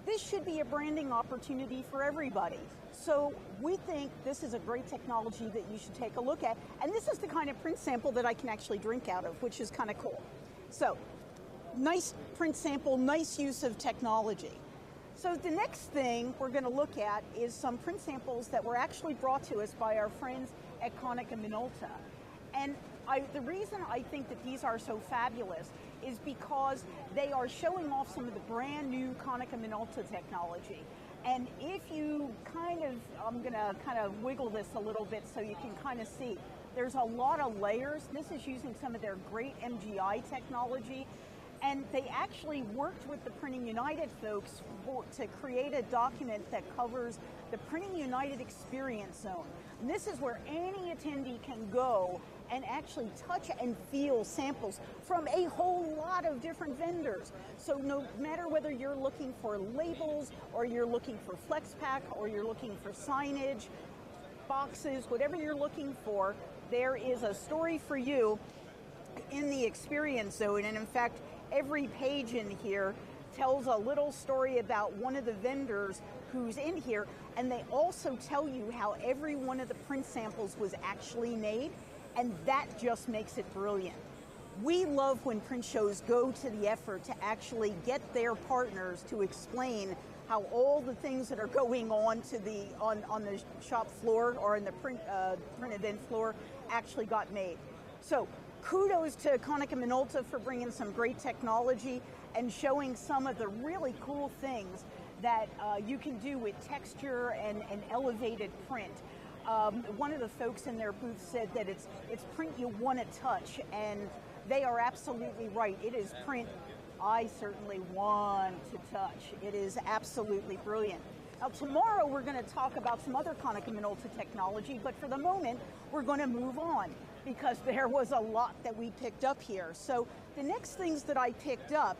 This should be a branding opportunity for everybody. So we think this is a great technology that you should take a look at. And this is the kind of print sample that I can actually drink out of, which is kind of cool. So nice print sample, nice use of technology. So the next thing we're going to look at is some print samples that were actually brought to us by our friends at Konica Minolta. And the reason I think that these are so fabulous is because they are showing off some of the brand new Konica Minolta technology. And if you I'm going to kind of wiggle this a little bit so you can kind of see, there's a lot of layers. This is using some of their great MGI technology. And they actually worked with the Printing United folks to create a document that covers the Printing United Experience Zone. And this is where any attendee can go and actually touch and feel samples from a whole lot of different vendors. So no matter whether you're looking for labels, or you're looking for flex pack, or you're looking for signage, boxes, whatever you're looking for, there is a story for you in the Experience Zone. And in fact, every page in here tells a little story about one of the vendors who's in here, and they also tell you how every one of the print samples was actually made, and that just makes it brilliant. We love when print shows go to the effort to actually get their partners to explain how all the things that are going on to on the shop floor or in the print event floor actually got made. So kudos to Konica Minolta for bringing some great technology and showing some of the really cool things that you can do with texture and elevated print. One of the folks in their booth said that it's print you want to touch, and they are absolutely right. It is print I certainly want to touch. It is absolutely brilliant. Now tomorrow we're going to talk about some other Konica Minolta technology, but for the moment we're going to move on because there was a lot that we picked up here. So the next things that I picked up,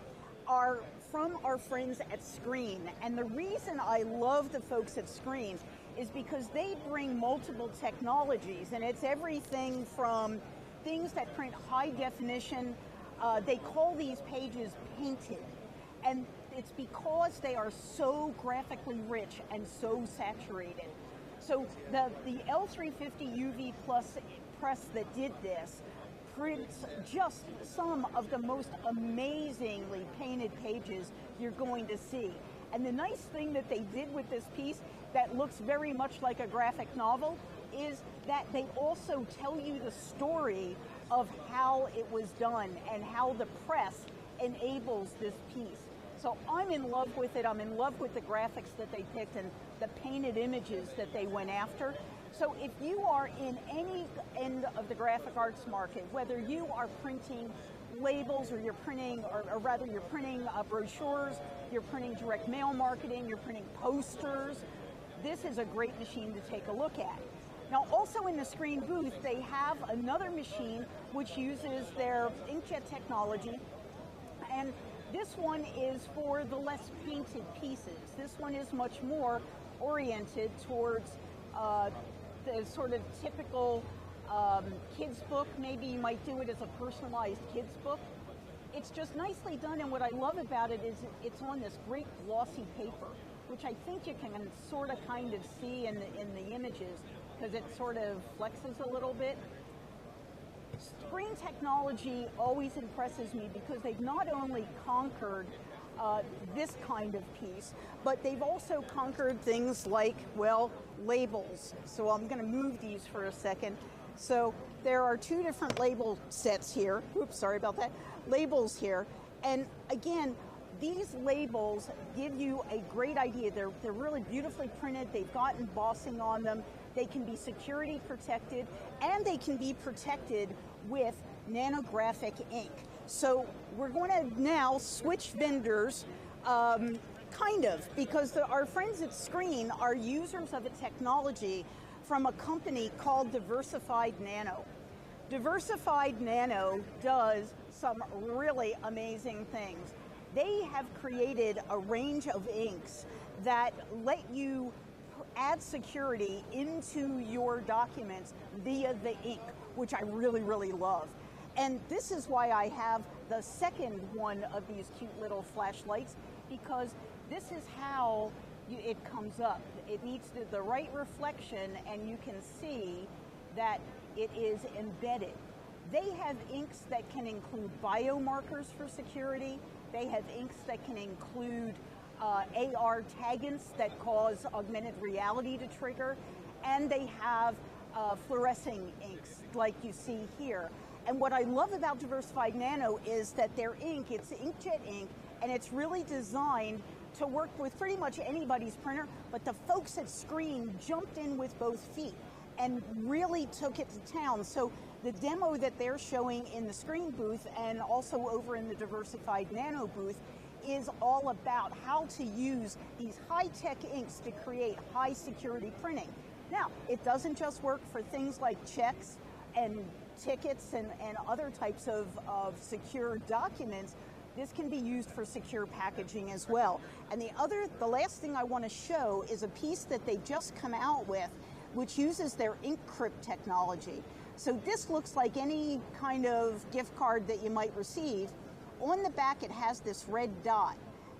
are from our friends at Screen. And the reason I love the folks at Screen is because they bring multiple technologies, and it's everything from things that print high definition. They call these pages painted, and it's because they are so graphically rich and so saturated. So the L350 UV Plus press that did this prints just some of the most amazingly painted pages you're going to see. And the nice thing that they did with this piece that looks very much like a graphic novel is that they also tell you the story of how it was done and how the press enables this piece. So I'm in love with it. I'm in love with the graphics that they picked and the painted images that they went after. So if you are in any end of the graphic arts market, whether you are printing labels or you're printing, or rather you're printing brochures, you're printing direct mail marketing, you're printing posters, this is a great machine to take a look at. Now also in the Screen booth, they have another machine which uses their inkjet technology, and this one is for the less painted pieces. This one is much more oriented towards the sort of typical kids book. Maybe you might do it as a personalized kids book. It's just nicely done, and what I love about it is it's on this great glossy paper, which I think you can sort of kind of see in the images, because it sort of flexes a little bit. Screen technology always impresses me because they've not only conquered this kind of piece, but they've also conquered things like, well, labels. So I'm going to move these for a second. So there are two different label sets here. Oops, sorry about that. Labels here. And again, these labels give you a great idea. They're really beautifully printed. They've got embossing on them. They can be security protected, and they can be protected with nanographic ink. So we're going to now switch vendors, kind of, because our friends at Screen are users of a technology from a company called Diversified Nano. Diversified Nano does some really amazing things. They have created a range of inks that let you add security into your documents via the ink, which I really, really love. And this is why I have the second one of these cute little flashlights, because this is how it comes up. It needs the right reflection, and you can see that it is embedded. They have inks that can include biomarkers for security. They have inks that can include AR tagans that cause augmented reality to trigger, and they have fluorescing inks like you see here. And what I love about Diversified Nano is that their ink, it's inkjet ink, and it's really designed to work with pretty much anybody's printer, but the folks at Screen jumped in with both feet and really took it to town. So the demo that they're showing in the Screen booth and also over in the Diversified Nano booth is all about how to use these high-tech inks to create high security printing. Now, it doesn't just work for things like checks and tickets and other types of secure documents. This can be used for secure packaging as well. And the last thing I want to show is a piece that they just come out with, which uses their Encrypt technology. So this looks like any kind of gift card that you might receive. On the back, it has this red dot.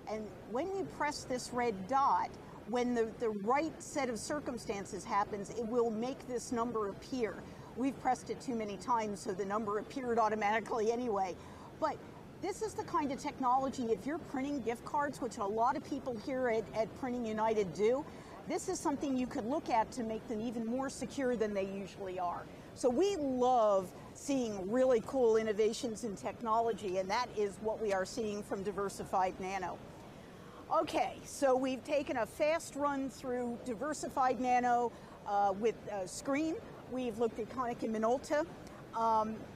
And when you press this red dot, when the right set of circumstances happens, it will make this number appear. We've pressed it too many times, so the number appeared automatically anyway. But this is the kind of technology, if you're printing gift cards, which a lot of people here at Printing United do, this is something you could look at to make them even more secure than they usually are. So we love seeing really cool innovations in technology, and that is what we are seeing from Diversified Nano. Okay, so we've taken a fast run through Diversified Nano with Screen. We've looked at Konica Minolta.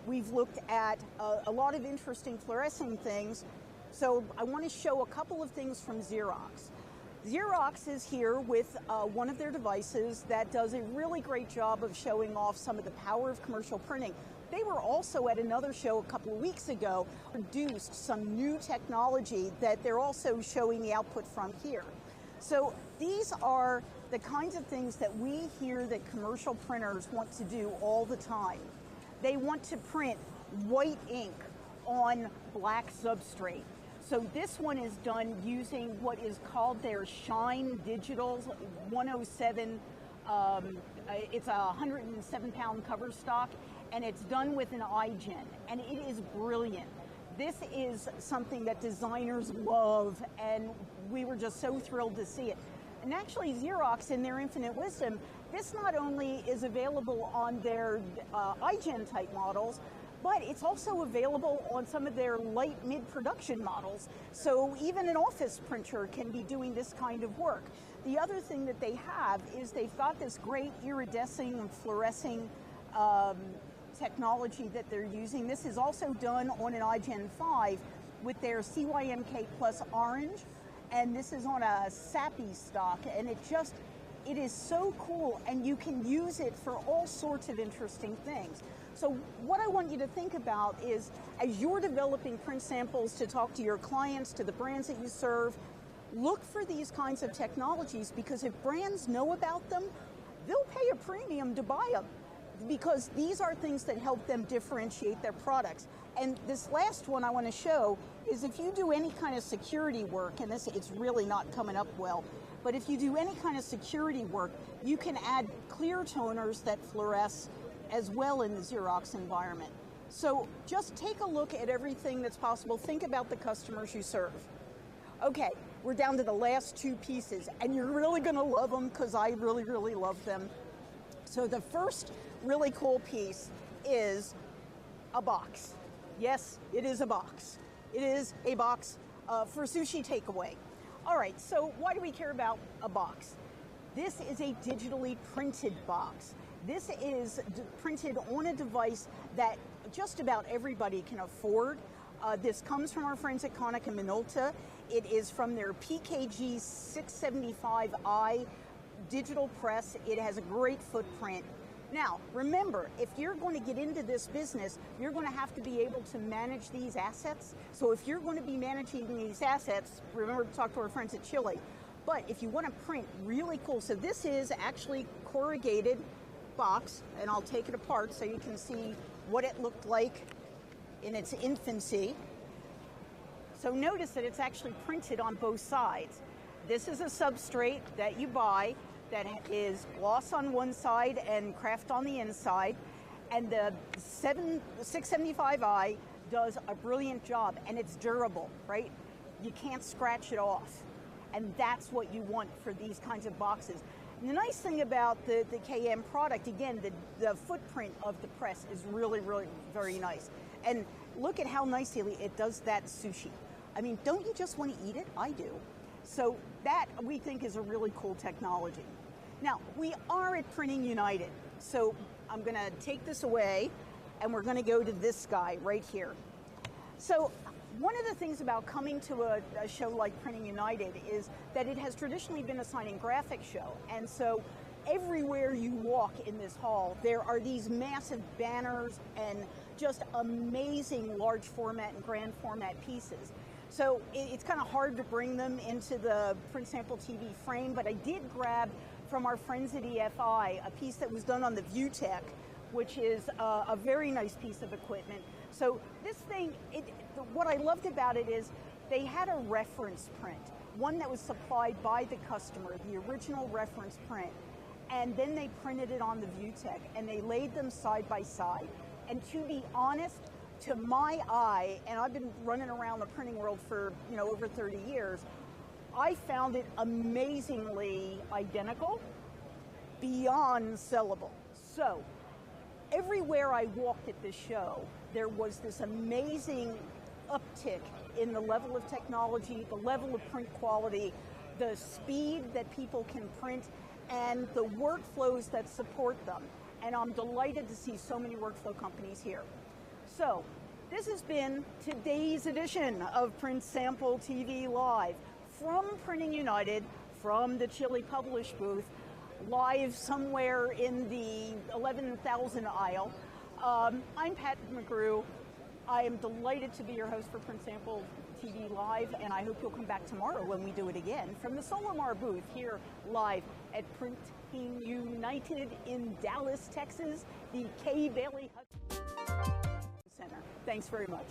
We've looked at a lot of interesting fluorescing things. So I want to show a couple of things from Xerox. Xerox is here with one of their devices that does a really great job of showing off some of the power of commercial printing, They were also at another show a couple of weeks ago, produced some new technology that they're also showing the output from here. So these are the kinds of things that we hear that commercial printers want to do all the time. They want to print white ink on black substrate. So this one is done using what is called their Shine Digital 107. It's a 107-pound cover stock, and it's done with an iGen, and it is brilliant. This is something that designers love, and we were just so thrilled to see it. And actually, Xerox, in their infinite wisdom, this not only is available on their iGen type models, but it's also available on some of their light mid-production models. So even an office printer can be doing this kind of work. The other thing that they have is they've got this great iridescing and fluorescing technology that they're using. This is also done on an iGen 5 with their CYMK Plus Orange, and this is on a SAPI stock, and it is so cool, and you can use it for all sorts of interesting things. So what I want you to think about is, as you're developing print samples to talk to your clients, to the brands that you serve, look for these kinds of technologies, because if brands know about them, they'll pay a premium to buy them, because these are things that help them differentiate their products. And this last one I want to show is, if you do any kind of security work, and it's really not coming up well, but if you do any kind of security work, you can add clear toners that fluoresce as well in the Xerox environment. So just take a look at everything that's possible. Think about the customers you serve. Okay, we're down to the last two pieces, and you're really gonna love them, because I really, really love them. So the first really cool piece is a box. Yes, it is a box. It is a box for sushi takeaway. All right, so why do we care about a box? This is a digitally printed box. This is printed on a device that just about everybody can afford. This comes from our friends at Konica Minolta. It is from their PKG 675i digital press. It has a great footprint. Now, remember, if you're going to get into this business, you're going to have to be able to manage these assets. So if you're going to be managing these assets, remember to talk to our friends at Chile. But if you want to print really cool, so this is actually corrugated box, and I'll take it apart so you can see what it looked like in its infancy. So notice that it's actually printed on both sides. This is a substrate that you buy that is gloss on one side and craft on the inside, and the 675i does a brilliant job, and it's durable, right? You can't scratch it off, and that's what you want for these kinds of boxes. And the nice thing about the KM product, again, the footprint of the press is really, really very nice. And look at how nicely it does that sushi. I mean, don't you just want to eat it? I do. So that, we think, is a really cool technology. Now, we are at Printing United, so I'm going to take this away, and we're going to go to this guy right here. So one of the things about coming to a show like Printing United is that it has traditionally been a signing graphic show, and so everywhere you walk in this hall, there are these massive banners and just amazing large format and grand format pieces. So it's kind of hard to bring them into the Print Sample TV frame, but I did grab from our friends at EFI a piece that was done on the ViewTech, which is a very nice piece of equipment. So this thing, what I loved about it is they had a reference print, one that was supplied by the customer, the original reference print, and then they printed it on the ViewTech, and they laid them side by side. And to be honest, to my eye, and I've been running around the printing world for over 30 years, I found it amazingly identical, beyond sellable. So everywhere I walked at this show, there was this amazing uptick in the level of technology, the level of print quality, the speed that people can print, and the workflows that support them. And I'm delighted to see so many workflow companies here. So this has been today's edition of Print Sample TV Live from Printing United, from the Chile Publish booth, live somewhere in the 11,000 aisle. I'm Pat McGrew. I am delighted to be your host for Print Sample TV Live, and I hope you'll come back tomorrow when we do it again from the Solimar booth here live at Printing United in Dallas, Texas, the Kay Bailey Center. Thanks very much.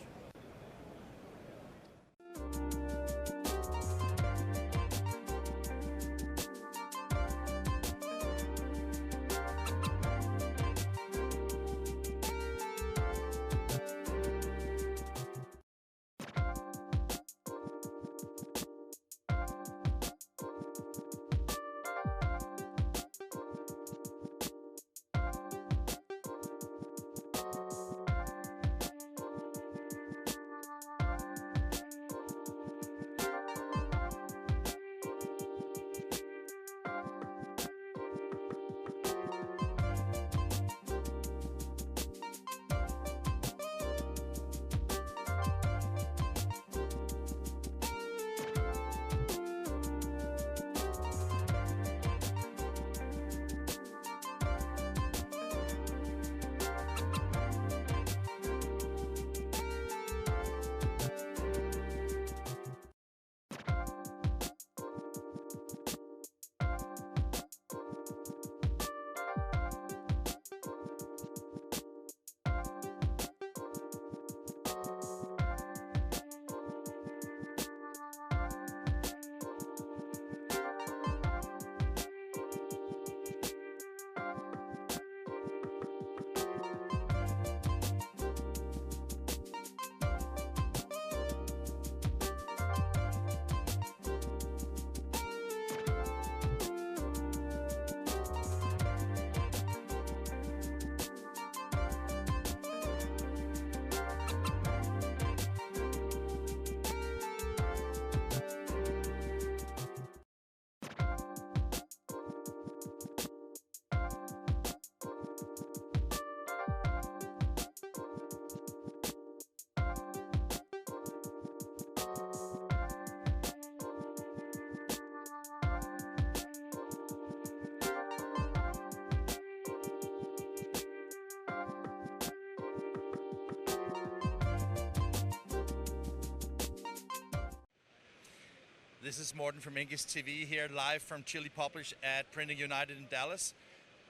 This is Morten from English TV here live from Chile Publish at Printing United in Dallas.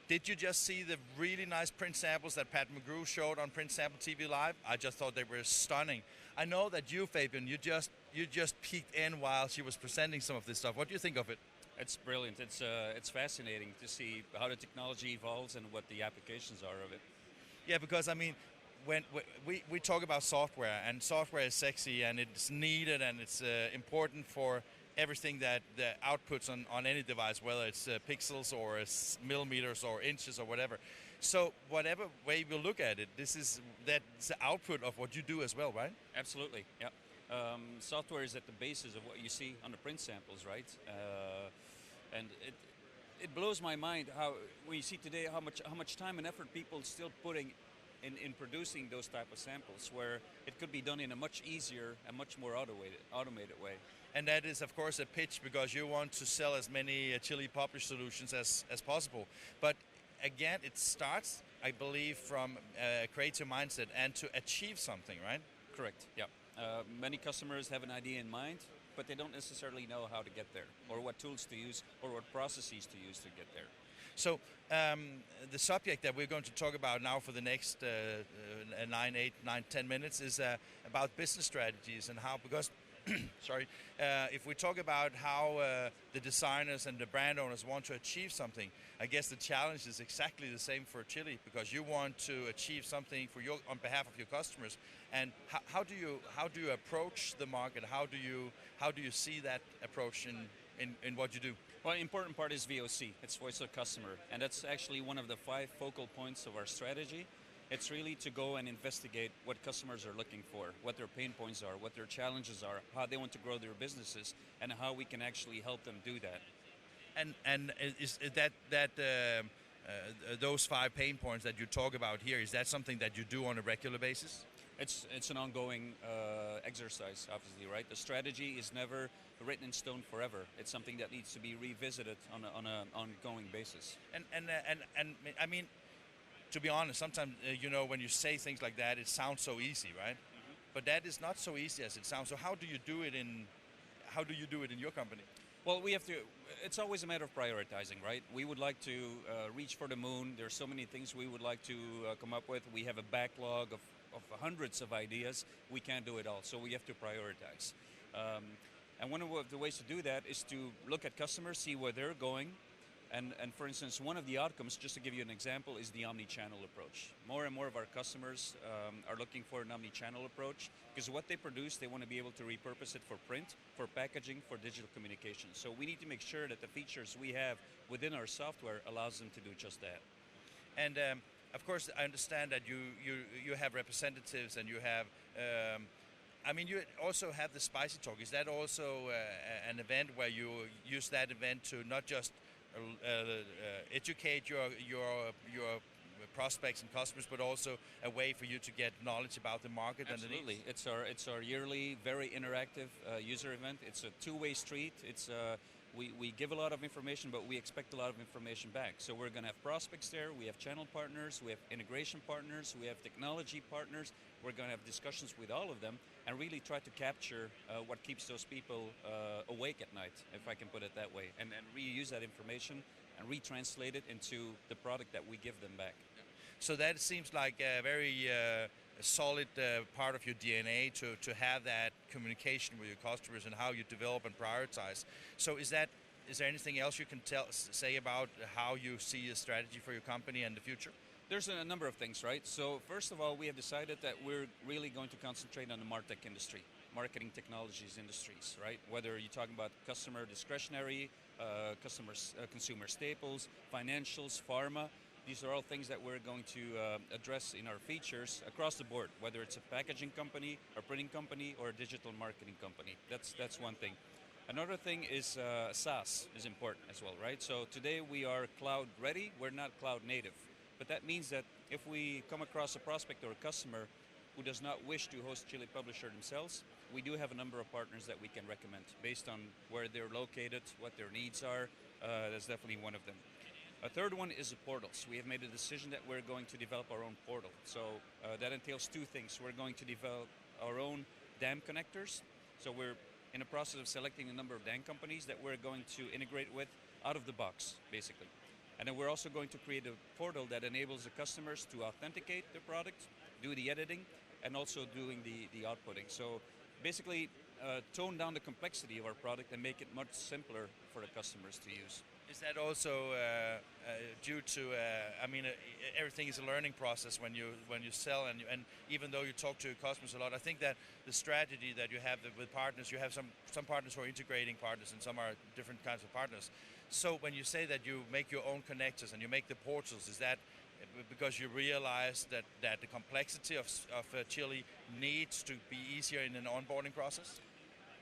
Did you just see the really nice print samples that Pat McGrew showed on Print Sample TV Live? I just thought they were stunning. I know that you, Fabian, you just peeked in while she was presenting some of this stuff. What do you think of it? It's brilliant. It's fascinating to see how the technology evolves and what the applications are of it. Yeah, because I mean, when we talk about software, and software is sexy and it's needed and it's important for everything that the outputs on any device, whether it's pixels or millimeters or inches or whatever. So whatever way we look at it, that's the output of what you do as well, right? Absolutely, yeah. Software is at the basis of what you see on the print samples, right? And it blows my mind how when you see today how much time and effort people still putting in producing those type of samples, where it could be done in a much easier and much more automated way. And that is, of course, a pitch because you want to sell as many Chile Publish solutions as possible. But again, it starts, I believe, from a creative mindset and to achieve something, right? Correct, yeah. Many customers have an idea in mind, but they don't necessarily know how to get there, or what tools to use, or what processes to use to get there. So the subject that we're going to talk about now for the next 10 minutes is about business strategies and how, because sorry, if we talk about how the designers and the brand owners want to achieve something, I guess the challenge is exactly the same for Chile, because you want to achieve something for on behalf of your customers. And how do you approach the market? How do you see that approach in what you do? Well, the important part is VOC. It's voice of customer, and that's actually one of the 5 focal points of our strategy. It's really to go and investigate what customers are looking for, what their pain points are, what their challenges are, how they want to grow their businesses, and how we can actually help them do that. And is that those 5 pain points that you talk about here, is that something that you do on a regular basis? It's an ongoing exercise, obviously, right? The strategy is never written in stone forever. It's something that needs to be revisited on an ongoing basis. And I mean, to be honest, sometimes you know, when you say things like that, it sounds so easy, right? But that is not so easy as it sounds. So how do you do it in your company? Well, we have to. It's always a matter of prioritizing, right? We would like to reach for the moon. There's so many things we would like to come up with. We have a backlog of hundreds of ideas. We can't do it all, so we have to prioritize. And one of the ways to do that is to look at customers, see where they're going. And for instance, one of the outcomes, just to give you an example, is the omni-channel approach. More and more of our customers are looking for an omni-channel approach, because what they produce, they want to be able to repurpose it for print, for packaging, for digital communication. So we need to make sure that the features we have within our software allows them to do just that. And of course, I understand that you have representatives and you have. I mean, you also have the Spicy Talk. Is that also an event where you use that event to not just educate your prospects and customers, but also a way for you to get knowledge about the market? Absolutely. It's our yearly, very interactive user event. It's a two-way street. It's we give a lot of information, but we expect a lot of information back. So we're going to have prospects there. We have channel partners. We have integration partners. We have technology partners. We're going to have discussions with all of them and really try to capture what keeps those people awake at night, if I can put it that way, and reuse that information and retranslate it into the product that we give them back. So that seems like a very solid part of your DNA to have that communication with your customers and how you develop and prioritize. So is there anything else you can say about how you see a strategy for your company and the future? There's a number of things, right? So first of all, we have decided that we're really going to concentrate on the MarTech industry, marketing technologies industries, right? Whether you're talking about customer discretionary, consumer staples, financials, pharma, these are all things that we're going to address in our features across the board, whether it's a packaging company, a printing company, or a digital marketing company. That's one thing. Another thing is SaaS is important as well, right? So today we are cloud ready, we're not cloud native. But that means that if we come across a prospect or a customer who does not wish to host Chile Publisher themselves, we do have a number of partners that we can recommend based on where they're located, what their needs are. That's definitely one of them. A third one is the portals. We have made a decision that we're going to develop our own portal. So that entails two things. We're going to develop our own DAM connectors. So we're in the process of selecting a number of DAM companies that we're going to integrate with out of the box, basically. And then we're also going to create a portal that enables the customers to authenticate the product, do the editing, and also doing the outputting. So basically tone down the complexity of our product and make it much simpler for the customers to use. Is that also due to? I mean, everything is a learning process when you sell, and even though you talk to customers a lot, I think that the strategy that you have with partners, you have some partners who are integrating partners, and some are different kinds of partners. So when you say that you make your own connectors and you make the portals, is that because you realize that the complexity of Chile needs to be easier in an onboarding process?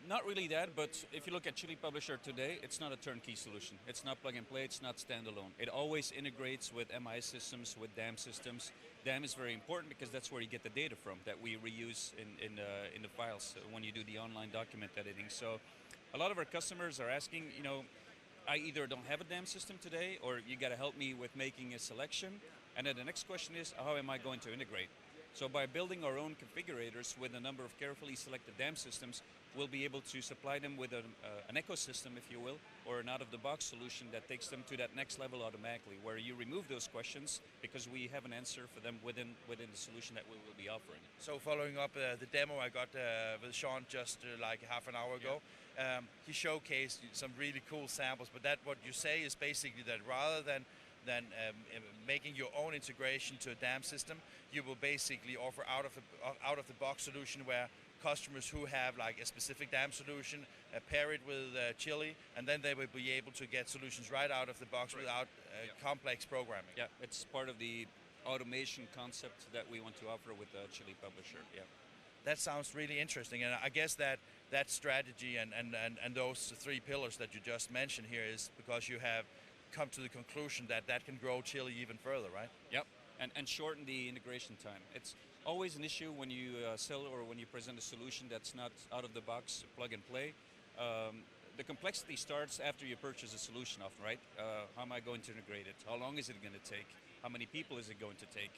Not really that, but if you look at Chile Publisher today, it's not a turnkey solution. It's not plug and play, it's not standalone. It always integrates with MI systems, with DAM systems. DAM is very important because that's where you get the data from that we reuse in the files when you do the online document editing. So a lot of our customers are asking, you know, I either don't have a DAM system today, or you got to help me with making a selection. And then the next question is, how am I going to integrate? So by building our own configurators with a number of carefully selected DAM systems, we'll be able to supply them with an ecosystem, if you will, or an out-of-the-box solution that takes them to that next level automatically, where you remove those questions because we have an answer for them within the solution that we will be offering. So following up the demo I got with Sean just like half an hour ago, he showcased some really cool samples, but that what you say is basically that rather than making your own integration to a DAM system, you will basically offer out of the box solution where customers who have like a specific DAM solution pair it with Chile, and then they will be able to get solutions right out of the box without complex programming. Yeah, it's part of the automation concept that we want to offer with Chile Publisher. Yeah. That sounds really interesting, and I guess that strategy and those three pillars that you just mentioned here is because you have come to the conclusion that can grow Chile even further, right? Yep, and shorten the integration time. It's always an issue when you sell or when you present a solution that's not out of the box, plug and play. The complexity starts after you purchase a solution often, right? How am I going to integrate it? How long is it going to take? How many people is it going to take?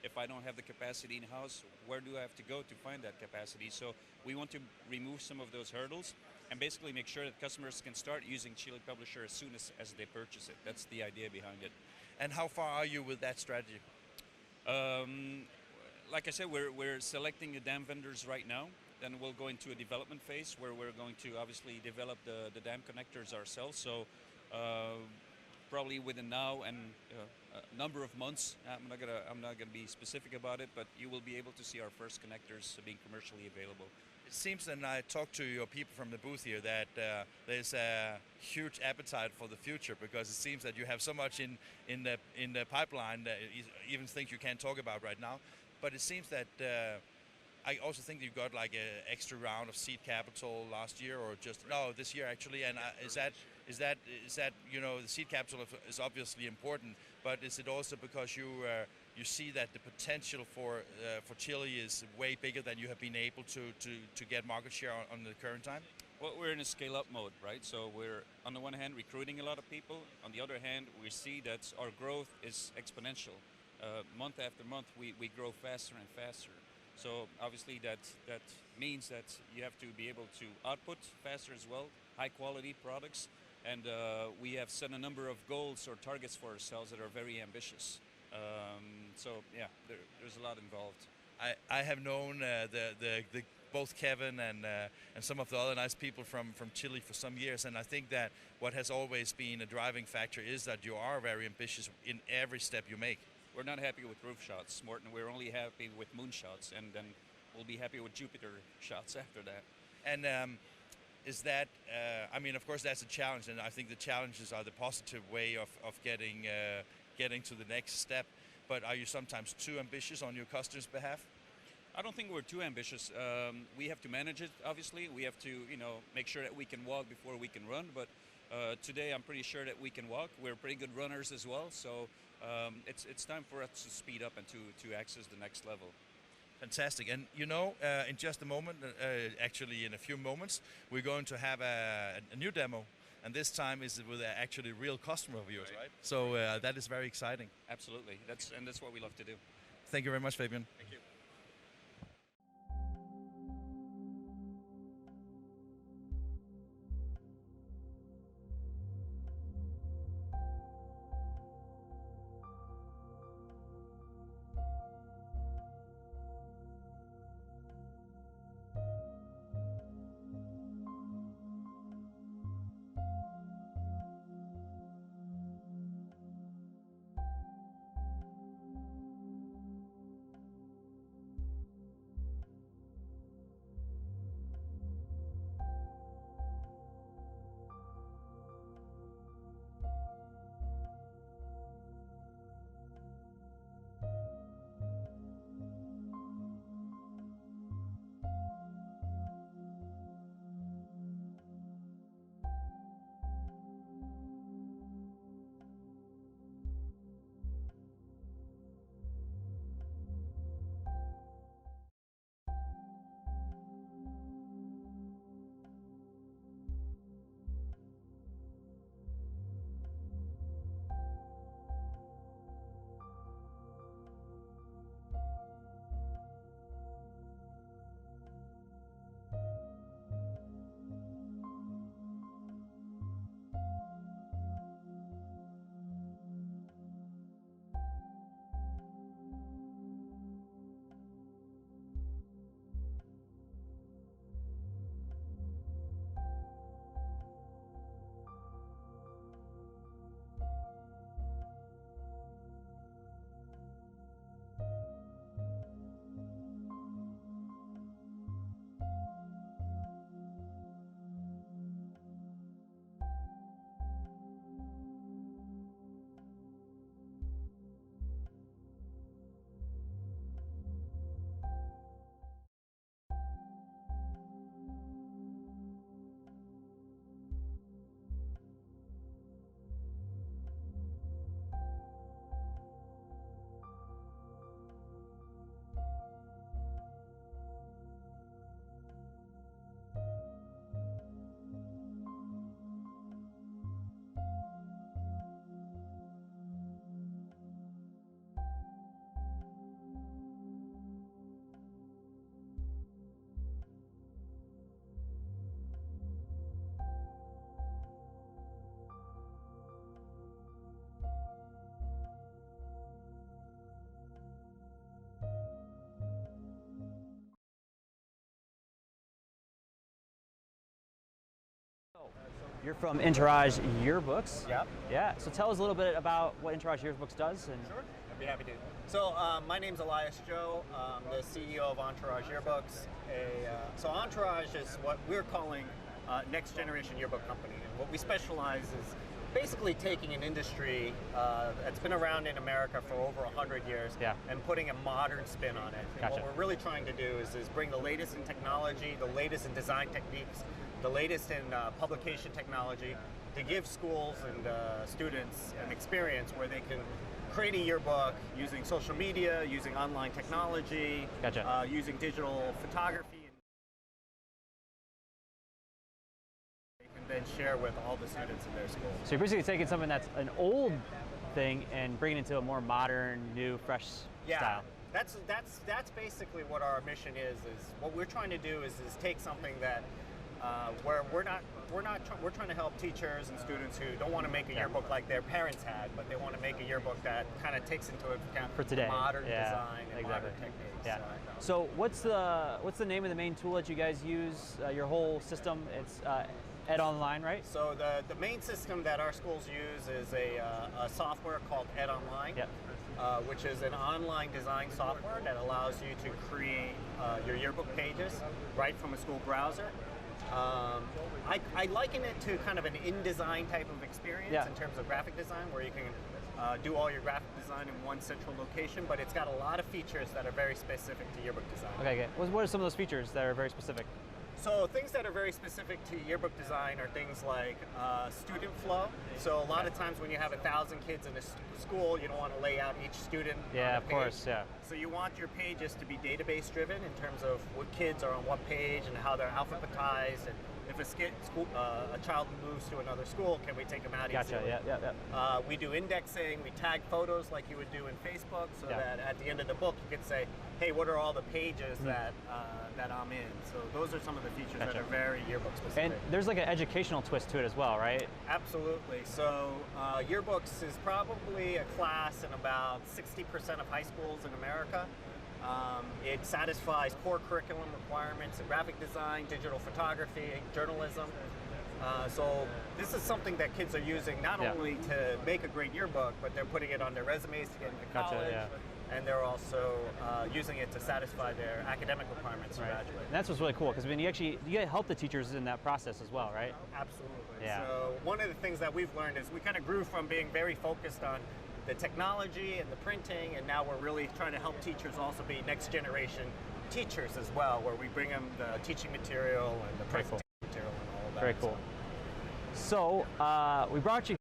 If I don't have the capacity in-house, where do I have to go to find that capacity? So we want to remove some of those hurdles and basically make sure that customers can start using Chile Publisher as soon as they purchase it. That's the idea behind it. And how far are you with that strategy? Like I said, we're selecting the dam vendors right now. Then we'll go into a development phase where we're going to obviously develop the dam connectors ourselves. So probably within now and a number of months, I'm not gonna be specific about it, but you will be able to see our first connectors being commercially available. It seems, and I talked to your people from the booth here, that there's a huge appetite for the future, because it seems that you have so much in the pipeline that even things you can't talk about right now. But it seems that I also think you got like an extra round of seed capital last year, or just this year actually. And is that you know, the seed capital is obviously important, but is it also because you see that the potential for Chile is way bigger than you have been able to get market share on the current time? Well, we're in a scale-up mode, right? So we're, on the one hand, recruiting a lot of people. On the other hand, we see that our growth is exponential. Month after month, we grow faster and faster. So obviously that means that you have to be able to output faster as well, high-quality products. And we have set a number of goals or targets for ourselves that are very ambitious. So yeah, there's a lot involved. I have known both Kevin and some of the other nice people from Chile for some years, and I think that what has always been a driving factor is that you are very ambitious in every step you make. We're not happy with roof shots, Morten. We're only happy with moon shots, and then we'll be happy with Jupiter shots after that. And is that, I mean, of course that's a challenge, and I think the challenges are the positive way of getting to the next step. But are you sometimes too ambitious on your customers' behalf? I don't think we're too ambitious. We have to manage it, obviously. We have to, make sure that we can walk before we can run. But today I'm pretty sure that we can walk. We're pretty good runners as well. So it's time for us to speed up and to access the next level. Fantastic. And in just a moment, actually in a few moments, we're going to have a new demo. And this time is with an actually real customer of yours, right? So that is very exciting. Absolutely. That's what we love to do. Thank you very much, Fabian. Thank you. You're from Entourage Yearbooks. Yep. Yeah. So tell us a little bit about what Entourage Yearbooks does. And Sure. I'd be happy to. So my name's Elias Joe. I'm the CEO of Entourage Yearbooks. So Entourage is what we're calling next generation yearbook company. And what we specialize is basically taking an industry that's been around in America for over 100 years and putting a modern spin on it. And what we're really trying to do is bring the latest in technology, the latest in design techniques, the latest in publication technology to give schools and students an experience where they can create a yearbook using social media, using online technology, using digital photography. Then share with all the students in their school. So you're basically taking something that's an old thing and bringing it to a more modern, new, fresh style. That's basically what our mission is what we're trying to do is take something that where we're trying to help teachers and students who don't want to make a yearbook like their parents had, but they want to make a yearbook that kind of takes into account for today modern design and modern techniques. Yeah. So what's the name of the main tool that you guys use? Your whole system? It's Ed Online, right? So the main system that our schools use is a software called Ed Online, which is an online design software that allows you to create your yearbook pages right from a school browser. I liken it to kind of an InDesign type of experience in terms of graphic design, where you can do all your graphic design in one central location, but it's got a lot of features that are very specific to yearbook design. Okay, what are some of those features that are very specific? So things that are very specific to yearbook design are things like student flow. So a lot of times when you have 1,000 kids in a school, you don't want to lay out each student on the of course, So you want your pages to be database driven in terms of what kids are on what page and how they're alphabetized. And if a child moves to another school, can we take them out easily? We do indexing, we tag photos like you would do in Facebook, so that at the end of the book you could say, hey, what are all the pages that I'm in? So those are some of the features that are very yearbook specific. And there's like an educational twist to it as well, right? Absolutely. So yearbooks is probably a class in about 60% of high schools in America. It satisfies core curriculum requirements in graphic design, digital photography, journalism. So this is something that kids are using not only to make a great yearbook, but they're putting it on their resumes to get into college. And they're also using it to satisfy their academic requirements to graduate. And that's what's really cool, because you help the teachers in that process as well, right? Absolutely. So one of the things that we've learned is we kind of grew from being very focused on the technology and the printing, and now we're really trying to help teachers also be next generation teachers as well, where we bring them the teaching material and the presentation material and all of that. Very cool. So we brought you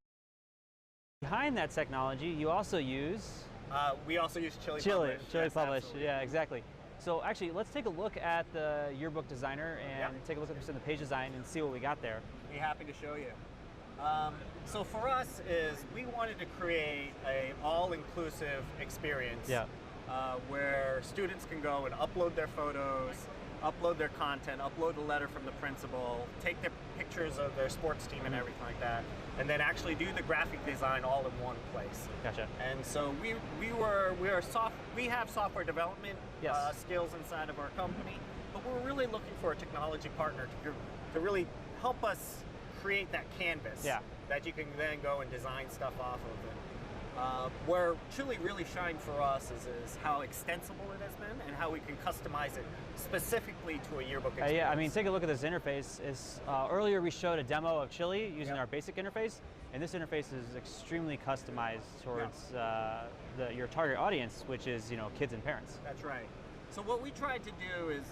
behind that technology. You also use we also use Chile Publish. Yeah, exactly. So actually, let's take a look at the yearbook designer and take a look at the page design and see what we got there. Be happy to show you. So for us is we wanted to create a all-inclusive experience where students can go and upload their photos, upload their content, upload a letter from the principal, take their pictures of their sports team and everything like that, and then actually do the graphic design all in one place. Gotcha. And so we have software development skills inside of our company, but we're really looking for a technology partner to really help us create that canvas that you can then go and design stuff off of. Where Chile really shined for us is how extensible it has been and how we can customize it specifically to a yearbook experience. Yeah, I mean, take a look at this interface. Earlier we showed a demo of Chile using our basic interface, and this interface is extremely customized towards your target audience, which is kids and parents. That's right. So what we tried to do is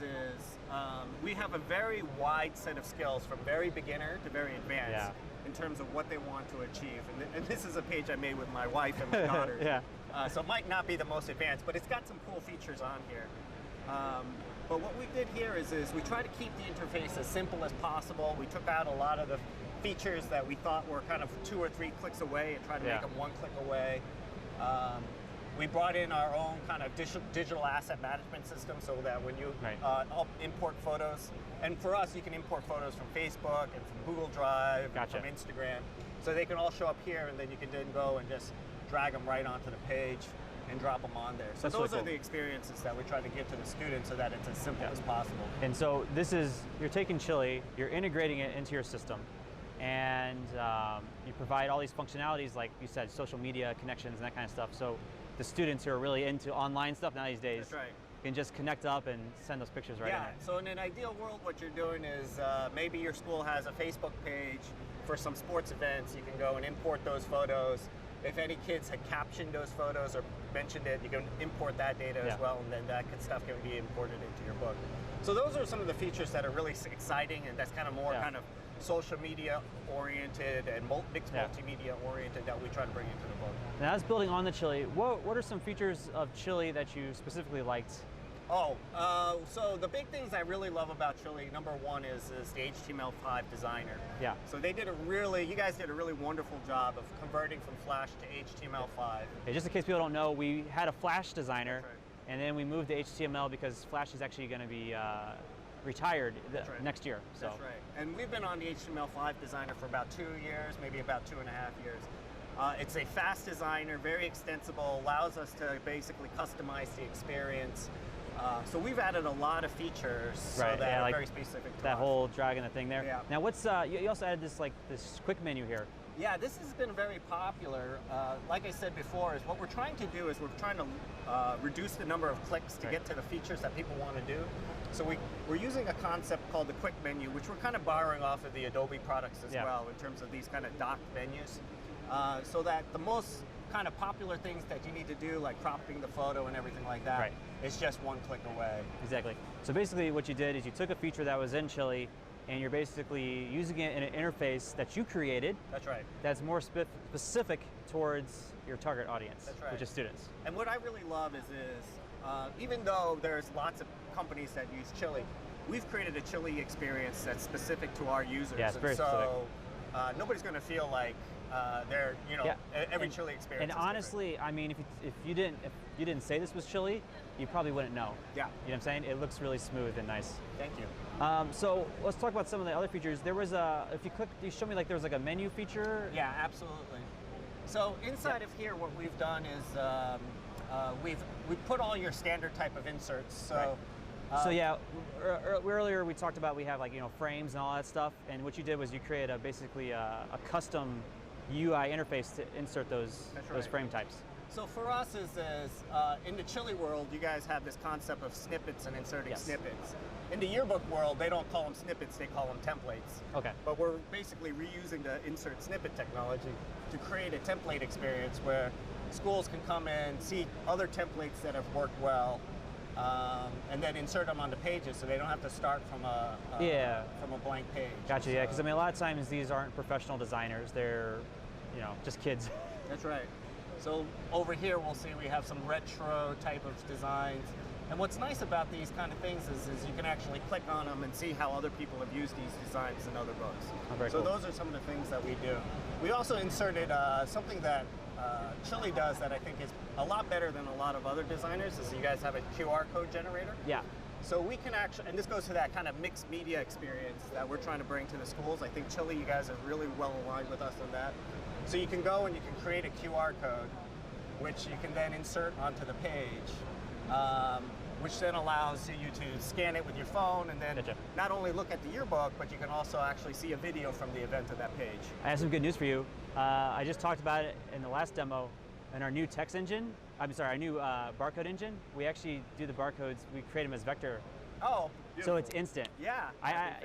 we have a very wide set of skills from very beginner to very advanced in terms of what they want to achieve. And this is a page I made with my wife and my daughter. So it might not be the most advanced, but it's got some cool features on here. But what we did here is we try to keep the interface as simple as possible. We took out a lot of the features that we thought were kind of 2 or 3 clicks away and tried to make them 1 click away. We brought in our own kind of digital asset management system so that when you import photos, and for us, you can import photos from Facebook and from Google Drive, and from Instagram, so they can all show up here, and then you can then go and just drag them right onto the page and drop them on there. So those are the experiences that we try to give to the students so that it's as simple as possible. And so you're taking Chile, you're integrating it into your system, and you provide all these functionalities, like you said, social media connections and that kind of stuff. So the students who are really into online stuff now these days can just connect up and send those pictures right in there. So in an ideal world, what you're doing is maybe your school has a Facebook page for some sports events. You can go and import those photos. If any kids had captioned those photos or mentioned it, you can import that data as well, and then that stuff can be imported into your book. So those are some of the features that are really exciting, and that's kind of more kind of social media oriented and mixed multimedia oriented that we try to bring into the book. Now, as building on the Chile, what are some features of Chile that you specifically liked? So the big things I really love about Chile, number one is the HTML5 designer. So they did you guys did a really wonderful job of converting from Flash to HTML5. Just in case people don't know, we had a Flash designer, and then we moved to HTML because Flash is actually going to be retired next year. So. That's right. And we've been on the HTML5 designer for about 2 years, maybe about 2.5 years. It's a fast designer, very extensible, allows us to basically customize the experience. So we've added a lot of features that are like very specific to that us. whole drag and the thing there. Now, what's you also added this this quick menu here. Yeah, this has been very popular. Like I said before, is what we're trying to do is we're trying to reduce the number of clicks to get to the features that people want to do. So we're using a concept called the quick menu, which we're kind of borrowing off of the Adobe products as well in terms of these kind of docked menus. So that the most kind of popular things that you need to do, like cropping the photo and everything like that, it's just one click away. Exactly. So basically what you did is you took a feature that was in Chile and you're basically using it in an interface that you created. That's right. That's more specific towards your target audience, that's right, which is students. And what I really love is even though there's lots of companies that use Chile, we've created a Chile experience that's specific to our users. Yeah, it's very specific. Nobody's going to feel like they're, every Chile experience. And honestly, I mean, if you didn't say this was Chile, you probably wouldn't know. Yeah. You know what I'm saying? It looks really smooth and nice. Thank you. So let's talk about some of the other features. There was if you click, you showed me like there was like a menu feature. Yeah, absolutely. So inside of here, what we've done is we've put all your standard type of inserts. So. So yeah, earlier we talked about we have like frames and all that stuff, and what you did was you created basically a custom UI interface to insert those frame types. So for us is in the Chile world, you guys have this concept of snippets and inserting snippets. In the yearbook world, they don't call them snippets, they call them templates. Okay. But we're basically reusing the insert snippet technology to create a template experience where schools can come in, see other templates that have worked well, and then insert them onto pages, so they don't have to start from a blank page. Gotcha. Yeah, because I mean a lot of times these aren't professional designers; they're just kids. That's right. So over here we'll see we have some retro type of designs, and what's nice about these kind of things is you can actually click on them and see how other people have used these designs in other books. Oh, so cool. Those are some of the things that we do. We also inserted something that Chile does that I think is a lot better than a lot of other designers, is you guys have a QR code generator. Yeah. So we can actually, and this goes to that kind of mixed media experience that we're trying to bring to the schools. I think Chile, you guys are really well aligned with us on that. So you can go and you can create a QR code, which you can then insert onto the page, which then allows you to scan it with your phone and then not only look at the yearbook, but you can also actually see a video from the event of that page. I have some good news for you. I just talked about it in the last demo. In our new text engine, our new barcode engine, we actually do the barcodes, we create them as vector. Oh, beautiful. So it's instant. Yeah.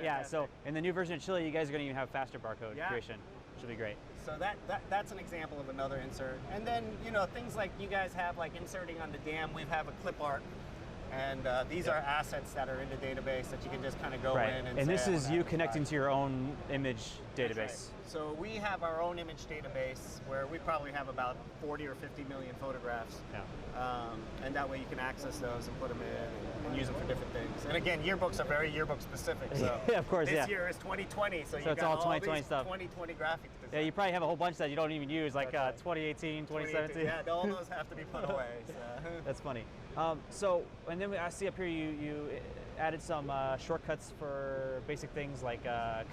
Yeah, so in the new version of Chile, you guys are going to even have faster barcode creation, which will be great. So that's an example of another insert. And then, things like you guys have like inserting on the dam, we have a clip art. And these are assets that are in the database that you can just kind of go in and this is you connecting to your own image database. Right. So we have our own image database where we probably have about 40 or 50 million photographs. And that way you can access those and put them in and use them for different things. And again, yearbooks are very yearbook specific. So yeah, of course, this year is 2020, so you got it's all 2020 stuff. 2020 graphics. Yeah, you probably have a whole bunch that you don't even use, like 2018, 2017. Yeah, all those have to be put away. So. That's funny. And then I see up here you added some shortcuts for basic things like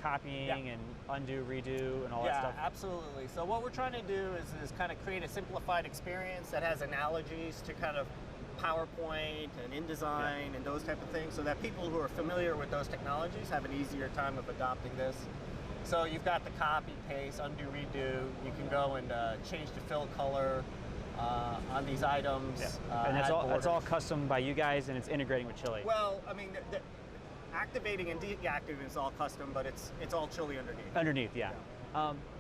copying and undo, redo, and all that stuff. Yeah, absolutely. So what we're trying to do is kind of create a simplified experience that has analogies to kind of PowerPoint and InDesign and those type of things, so that people who are familiar with those technologies have an easier time of adopting this. So you've got the copy, paste, undo, redo. You can go and change the fill color on these items. Yeah. And that's all custom by you guys, and it's integrating with Chile. Well, I mean, the activating and deactivating is all custom, but it's all Chile underneath. Underneath, yeah.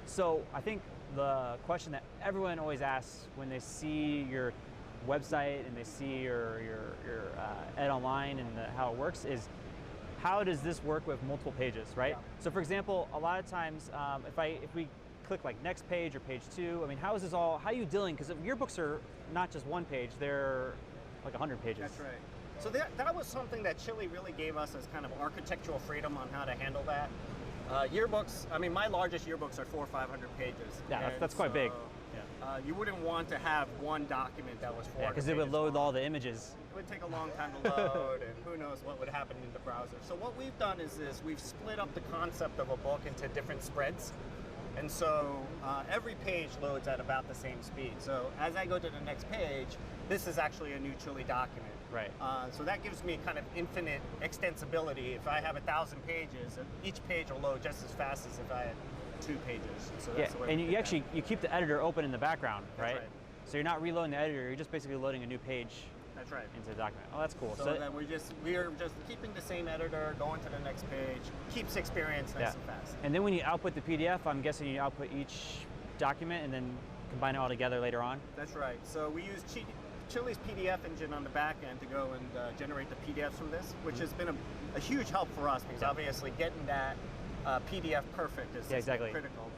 So I think the question that everyone always asks when they see your website and they see your Ed Online and how it works is, how does this work with multiple pages, right? Yeah. So for example, a lot of times, if we click like next page or page 2, I mean, how are you dealing? Because your books are not just one page, they're like 100 pages. That's right. So that was something that Chile really gave us as kind of architectural freedom on how to handle that. Yearbooks, I mean, my largest yearbooks are 400 or 500 pages. Yeah, that's quite big. Yeah. You wouldn't want to have one document that was 400 Yeah, because it would load all the images. It would take a long time to load, and who knows what would happen in the browser. So what we've done is we've split up the concept of a book into different spreads. And so every page loads at about the same speed. So as I go to the next page, this is actually a new Chile document. Right. So that gives me kind of infinite extensibility. If I have 1,000 pages, each page will load just as fast as if I had 2 pages. So that's the way and you keep the editor open in the background, right? That's right. So you're not reloading the editor, you're just basically loading a new page. That's right. Into the document. Oh, that's cool. So that we're just keeping the same editor, going to the next page, keeps experience nice and fast. And then when you output the PDF, I'm guessing you output each document and then combine it all together later on? That's right. So we use Chile's PDF engine on the back end to go and generate the PDFs from this, which has been a huge help for us, because obviously getting that PDF perfect is critical.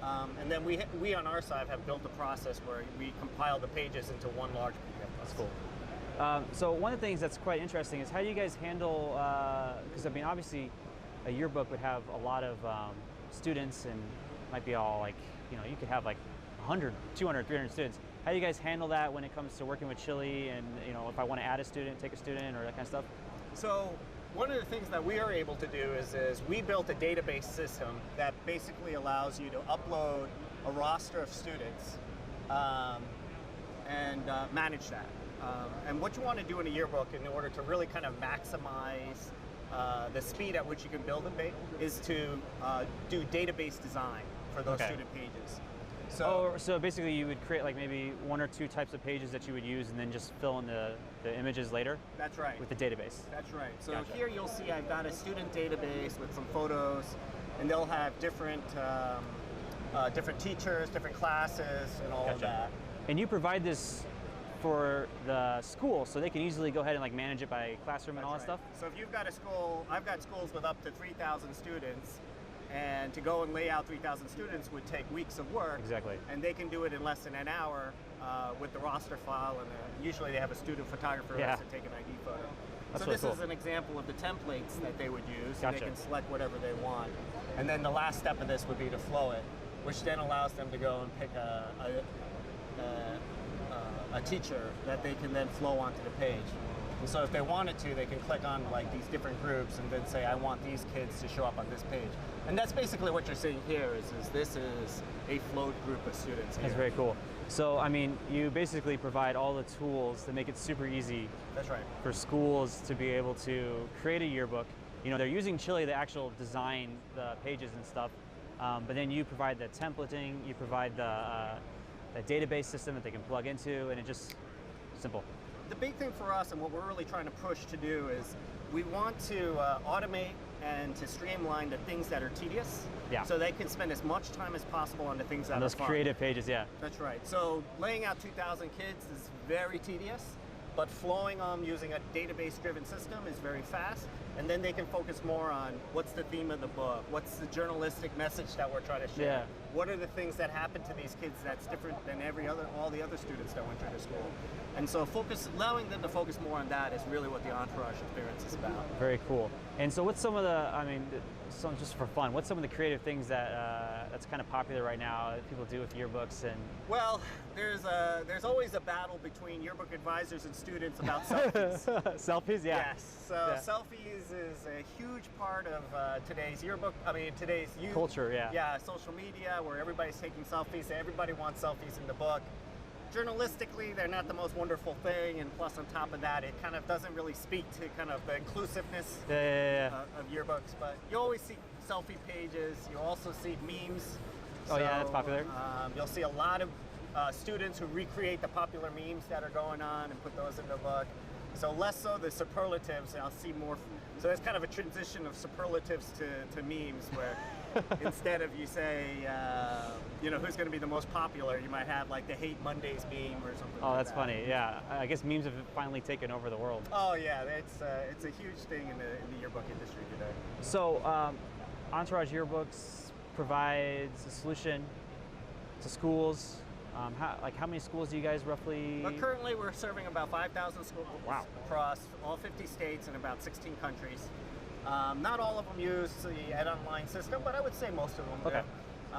And then we on our side have built a process where we compile the pages into one large PDF. That's cool. So one of the things that's quite interesting is how do you guys handle, because I mean obviously a yearbook would have a lot of students and might be all like, you could have like 100, 200, 300 students. How do you guys handle that when it comes to working with Chile and if I want to add a student, take a student, or that kind of stuff? So one of the things that we are able to do is we built a database system that basically allows you to upload a roster of students and manage that. And what you want to do in a yearbook in order to really kind of maximize the speed at which you can build it is to do database design for those student pages. So basically you would create like maybe 1 or 2 types of pages that you would use and then just fill in the images later? That's right. With the database? That's right. So here you'll see I've got a student database with some photos, and they'll have different different teachers, different classes, and all of that. And you provide this for the school, so they can easily go ahead and like manage it by classroom and all that stuff? So if you've got a school, I've got schools with up to 3,000 students, and to go and lay out 3,000 students would take weeks of work. Exactly. And they can do it in less than an hour with the roster file, and usually they have a student photographer who has to take an ID photo. So this is an example of the templates that they would use, and they can select whatever they want. And then the last step of this would be to flow it, which then allows them to go and pick a teacher that they can then flow onto the page. And so if they wanted to, they can click on like these different groups and then say, I want these kids to show up on this page. And that's basically what you're seeing here is this is a flowed group of students here. That's very cool. So, I mean, you basically provide all the tools that make it super easy for schools to be able to create a yearbook. They're using Chile to actual design the pages and stuff, but then you provide the templating, you provide the database system that they can plug into, and it just simple. The big thing for us and what we're really trying to push to do is we want to automate and to streamline the things that are tedious, so they can spend as much time as possible on the things that are fun. Those creative pages, That's right. So laying out 2,000 kids is very tedious, but flowing them using a database-driven system is very fast, and then they can focus more on what's the theme of the book, what's the journalistic message that we're trying to share, what are the things that happen to these kids that's different than all the other students that went through the school. And so allowing them to focus more on that is really what the Entourage experience is about. Very cool. And so what's some of just for fun, what's some of the creative things that's kind of popular right now that people do with yearbooks? And well, there's always a battle between yearbook advisors and students about selfies. Selfies, Yes. So selfies is a huge part of today's today's youth culture. Yeah, social media, where everybody's taking selfies. Everybody wants selfies in the book. journalistically, they're not the most wonderful thing, and plus on top of that, it kind of doesn't really speak to kind of the inclusiveness of yearbooks. But you always see selfie pages. You also see memes. Oh, yeah, that's popular. You'll see a lot of students who recreate the popular memes that are going on and put those in the book. So less so the superlatives, and I'll see more. So there's kind of a transition of superlatives to memes where instead of you say, you know, who's going to be the most popular, you might have like the Hate Mondays meme or something. Oh, like that's that. funny. Yeah, I guess memes have finally taken over the world. Oh yeah, it's a huge thing in the yearbook industry today. So Entourage Yearbooks provides a solution to schools. How many schools do you guys roughly? But currently, we're serving about 5,000 schools across all 50 states and about 16 countries. Not all of them use the Ed Online system, but I would say most of them do. Okay.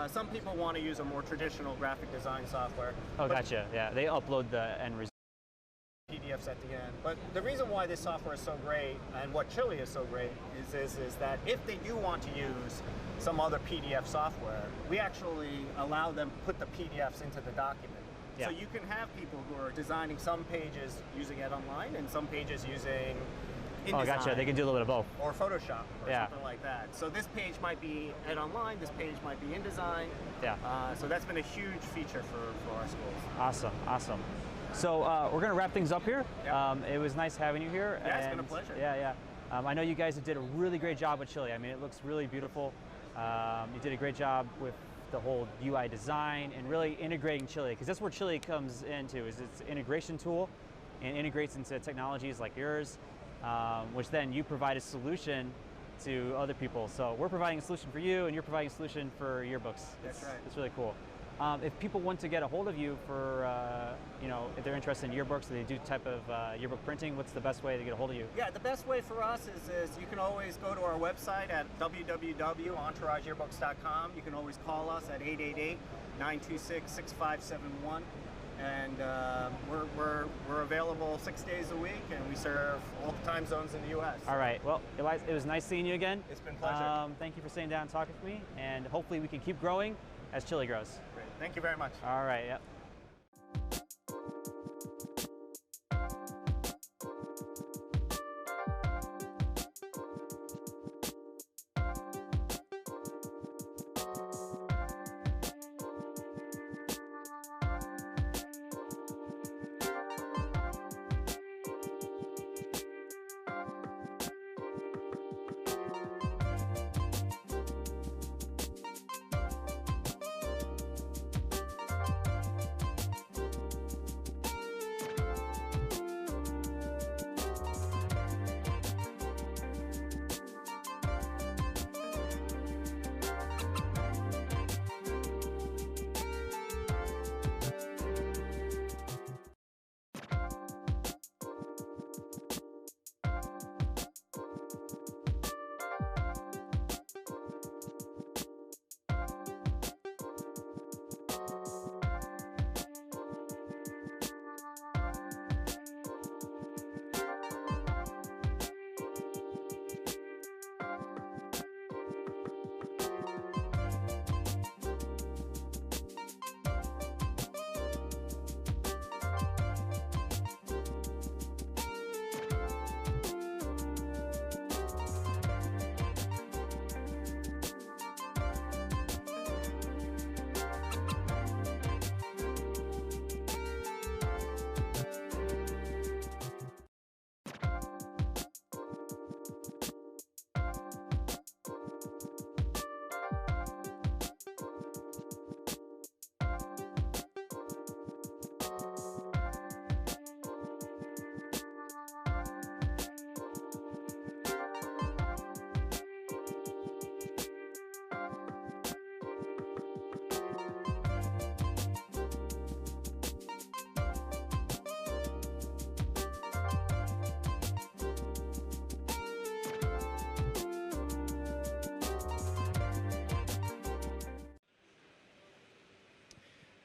Some people want to use a more traditional graphic design software. Oh, gotcha. Yeah, they upload the end result. PDFs at the end. But the reason why this software is so great and what Chile is so great is that if they do want to use some other PDF software, we actually allow them to put the PDFs into the document. Yeah. So you can have people who are designing some pages using Ed Online and some pages using InDesign. Oh, gotcha. They can do a little bit of both. Or Photoshop or something like that. So this page might be Ed Online, this page might be InDesign. Yeah. So that's been a huge feature for our schools. Awesome, awesome. So we're going to wrap things up here. Yep. It was nice having you here. Yeah, it's been a pleasure. Yeah. I know you guys did a really great job with Chile. I mean, it looks really beautiful. You did a great job with the whole UI design and really integrating Chile, because that's where Chile comes into, is it's an integration tool and integrates into technologies like yours, which then you provide a solution to other people. So we're providing a solution for you and you're providing a solution for yearbooks. That's right. It's really cool. If people want to get a hold of you for, you know, if they're interested in yearbooks, or they do type of yearbook printing, what's the best way to get a hold of you? Yeah, the best way for us is you can always go to our website at www.entourageyearbooks.com. You can always call us at 888-926-6571. And we're available 6 days a week, and we serve all the time zones in the U.S. All right. Well, Elias, it was nice seeing you again. It's been a pleasure. Thank you for sitting down and talking with me, and hopefully we can keep growing as Chile grows. Great. Thank you very much. All right. Yep.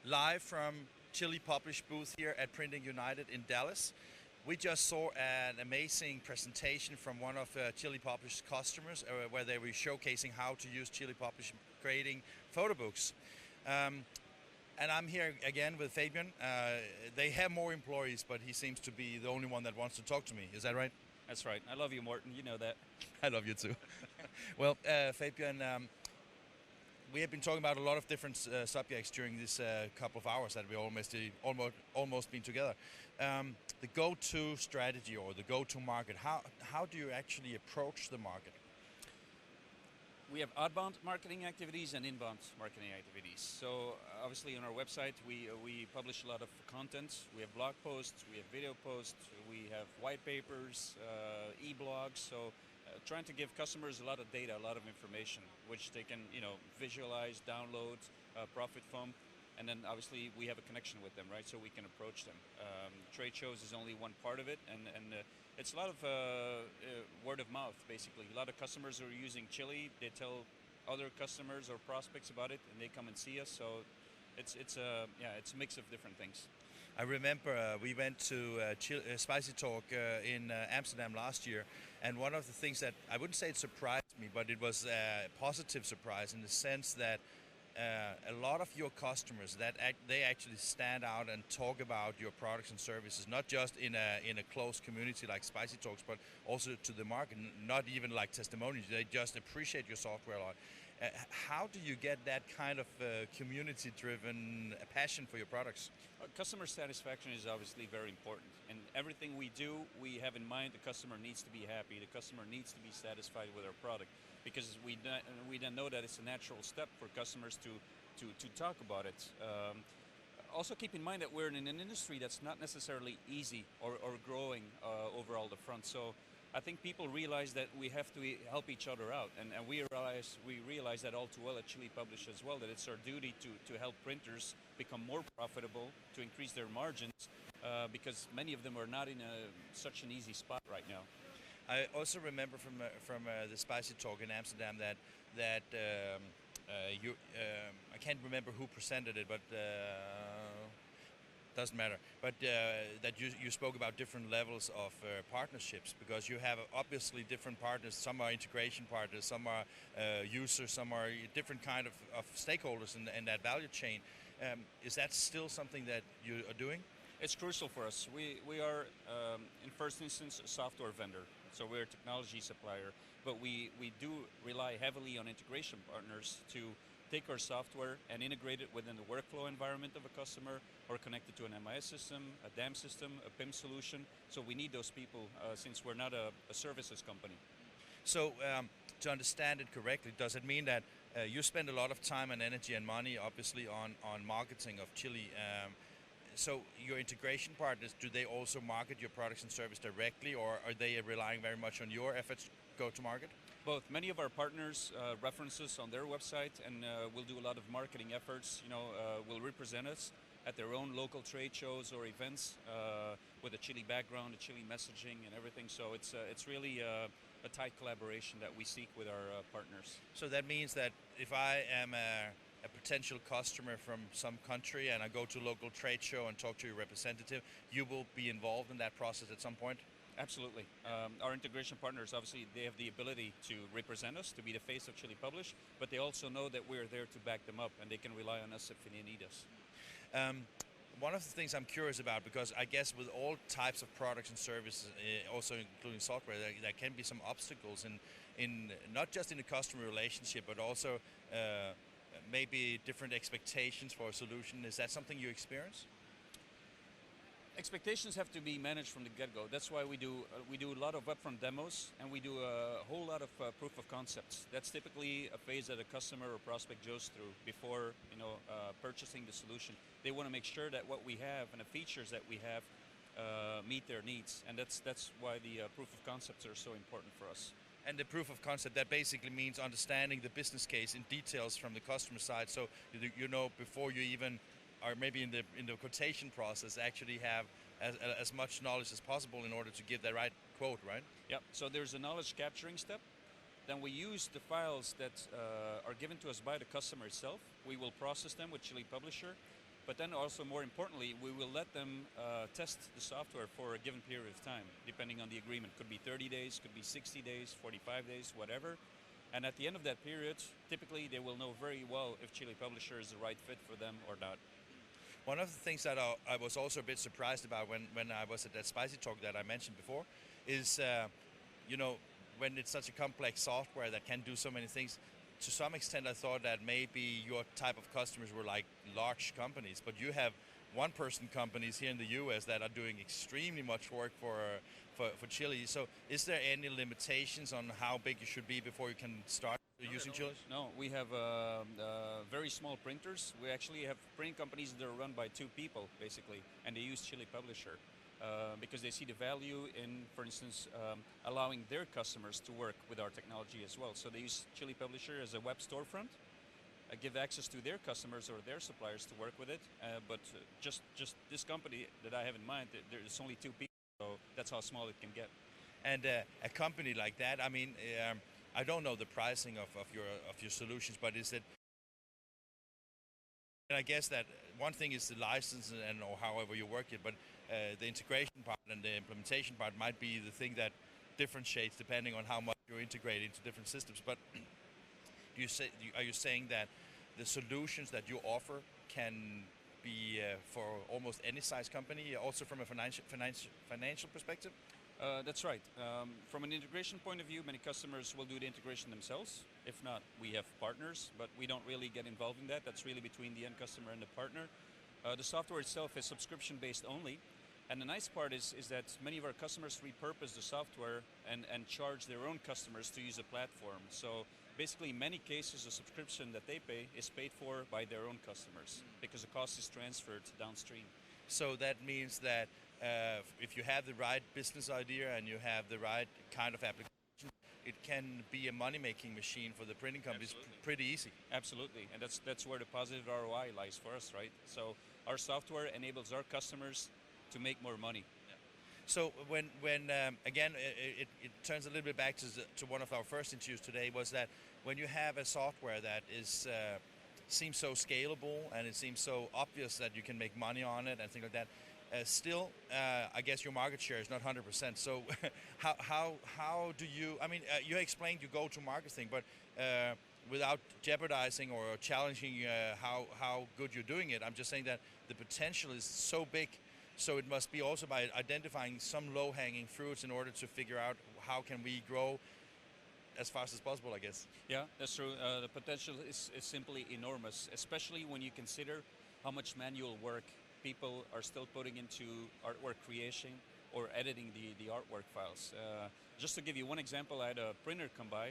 Live from Chile Publish booth here at Printing United in Dallas. We just saw an amazing presentation from one of Chile Publish customers where they were showcasing how to use Chile Publish creating photo books. And I'm here again with Fabian. They have more employees, but he seems to be the only one that wants to talk to me. Is that right? That's right. I love you, Morten. You know that. I love you too. Well, Fabian, we have been talking about a lot of different subjects during this couple of hours that we almost been together. The go-to strategy or the go-to market. How do you actually approach the market? We have outbound marketing activities and inbound marketing activities. So obviously on our website we publish a lot of content. We have blog posts, we have video posts, we have white papers, e-blogs. So trying to give customers a lot of data, a lot of information, which they can visualize, download, profit from. And then obviously we have a connection with them, right? So we can approach them. Trade shows is only one part of it, and it's a lot of word of mouth, basically. A lot of customers who are using Chile, they tell other customers or prospects about it, and they come and see us. So it's a mix of different things. I remember we went to Spicy Talk in Amsterdam last year, and one of the things that I wouldn't say it surprised me, but it was a positive surprise in the sense that a lot of your customers they actually stand out and talk about your products and services, not just in a closed community like Spicy Talks, but also to the market. Not even like testimonials; they just appreciate your software a lot. How do you get that kind of community-driven passion for your products? Customer satisfaction is obviously very important. And everything we do, we have in mind the customer needs to be happy, the customer needs to be satisfied with our product. Because we then know that it's a natural step for customers to talk about it. Also keep in mind that we're in an industry that's not necessarily easy or growing overall the front. So I think people realize that we have to help each other out, and we realize that all too well at Chile Publish as well, that it's our duty to help printers become more profitable, to increase their margins, because many of them are not in such an easy spot right now. I also remember from the Spicy Talk in Amsterdam that I can't remember who presented it, but doesn't matter. But that you spoke about different levels of partnerships, because you have obviously different partners. Some are integration partners, some are users, some are different kind of stakeholders in that value chain. Is that still something that you are doing? It's crucial for us. We are, in first instance, a software vendor. So we're a technology supplier, but we do rely heavily on integration partners to take our software and integrate it within the workflow environment of a customer, or connect it to an MIS system, a DAM system, a PIM solution. So we need those people since we're not a services company. So to understand it correctly, does it mean that you spend a lot of time and energy and money, obviously, on marketing of Chile? So your integration partners, do they also market your products and service directly, or are they relying very much on your efforts to go to market? Both. Many of our partners reference us on their website, and will do a lot of marketing efforts. Will represent us at their own local trade shows or events with a Chile background, a Chile messaging, and everything. So it's really a tight collaboration that we seek with our partners. So that means that if I am a potential customer from some country and I go to a local trade show and talk to your representative, you will be involved in that process at some point? Absolutely. Our integration partners, obviously, they have the ability to represent us, to be the face of Chile Publish, but they also know that we're there to back them up, and they can rely on us if they need us. One of the things I'm curious about, because I guess with all types of products and services, also including software, there can be some obstacles in not just in the customer relationship, but also maybe different expectations for a solution. Is that something you experience? Expectations have to be managed from the get-go. That's why we do a lot of upfront demos, and we do a whole lot of proof of concepts. That's typically a phase that a customer or prospect goes through before purchasing the solution. They want to make sure that what we have and the features that we have meet their needs, and that's why the proof of concepts are so important for us. And the proof of concept, that basically means understanding the business case in details from the customer side, so you know before you even, or maybe in the quotation process, actually have as much knowledge as possible in order to give the right quote, right? Yeah, so there's a knowledge capturing step. Then we use the files that are given to us by the customer itself. We will process them with Chile Publisher, but then also more importantly, we will let them test the software for a given period of time, depending on the agreement. Could be 30 days, could be 60 days, 45 days, whatever. And at the end of that period, typically they will know very well if Chile Publisher is the right fit for them or not. One of the things that I was also a bit surprised about when I was at that Spicy Talk that I mentioned before is, you know, when it's such a complex software that can do so many things, to some extent I thought that maybe your type of customers were like large companies, but you have one-person companies here in the US that are doing extremely much work for Chile. So is there any limitations on how big you should be before you can start using Chile? No, we have very small printers. We actually have printing companies that are run by 2 people, basically, and they use Chile Publisher because they see the value in, for instance, allowing their customers to work with our technology as well. So they use Chile Publisher as a web storefront, give access to their customers or their suppliers to work with it. But just this company that I have in mind, there's only 2 people, so that's how small it can get. And a company like that, I mean, I don't know the pricing of your solutions, but is it? And I guess that one thing is the license and or however you work it, but the integration part and the implementation part might be the thing that differentiates depending on how much you integrate into different systems. But are you saying that the solutions that you offer can be for almost any size company, also from a financial perspective? That's right. From an integration point of view, many customers will do the integration themselves. If not, we have partners, but we don't really get involved in that. That's really between the end customer and the partner. The software itself is subscription-based only. And the nice part is that many of our customers repurpose the software and charge their own customers to use a platform. So basically, in many cases, the subscription that they pay is paid for by their own customers because the cost is transferred downstream. So that means that if you have the right business idea and you have the right kind of application, it can be a money-making machine for the printing companies. Pretty easy. Absolutely, and that's where the positive ROI lies for us, right? So our software enables our customers to make more money. Yeah. So when again, it turns a little bit back to one of our first interviews today, was that when you have a software that is seems so scalable and it seems so obvious that you can make money on it and things like that, still, I guess your market share is not 100%. So how do you, I mean, you explained your go-to-market thing, but without jeopardizing or challenging how good you're doing it, I'm just saying that the potential is so big, so it must be also by identifying some low-hanging fruits in order to figure out how can we grow as fast as possible, I guess. Yeah, that's true. The potential is simply enormous, especially when you consider how much manual work people are still putting into artwork creation or editing the artwork files. Just to give you one example, I had a printer come by.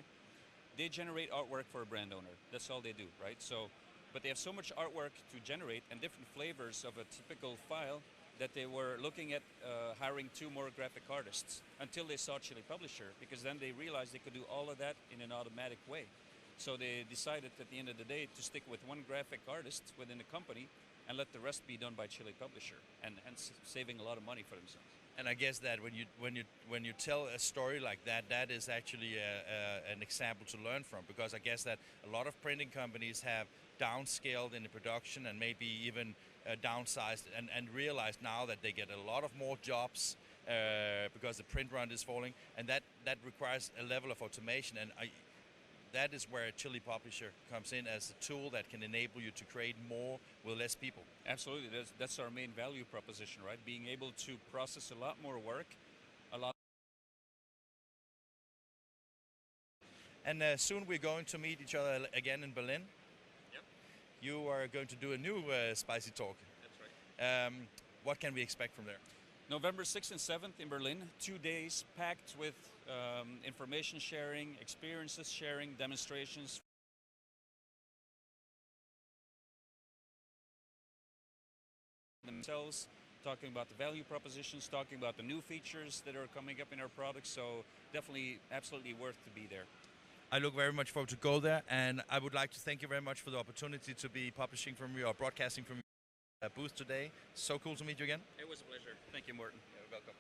They generate artwork for a brand owner. That's all they do, right? So, but they have so much artwork to generate and different flavors of a typical file that they were looking at hiring 2 more graphic artists until they saw Chile Publisher, because then they realized they could do all of that in an automatic way. So they decided at the end of the day to stick with 1 graphic artist within the company and let the rest be done by Chile Publisher, and hence saving a lot of money for themselves. And I guess that when you tell a story like that, that is actually an example to learn from, because I guess that a lot of printing companies have downscaled in the production and maybe even downsized and realized now that they get a lot of more jobs because the print run is falling, and that requires a level of automation, and that is where Chile Publisher comes in as a tool that can enable you to create more with less people. Absolutely, that's our main value proposition, right? Being able to process a lot more work, a lot. And soon we're going to meet each other again in Berlin. Yep. You are going to do a new Spicy Talk. That's right. What can we expect from there? November 6th and 7th in Berlin, 2 days packed with information sharing, experiences sharing, demonstrations. Themselves, talking about the value propositions, talking about the new features that are coming up in our products, so definitely absolutely worth to be there. I look very much forward to go there, and I would like to thank you very much for the opportunity to be publishing from you or broadcasting from your booth today. So cool to meet you again. It was a pleasure. Thank you, Morten. You're welcome.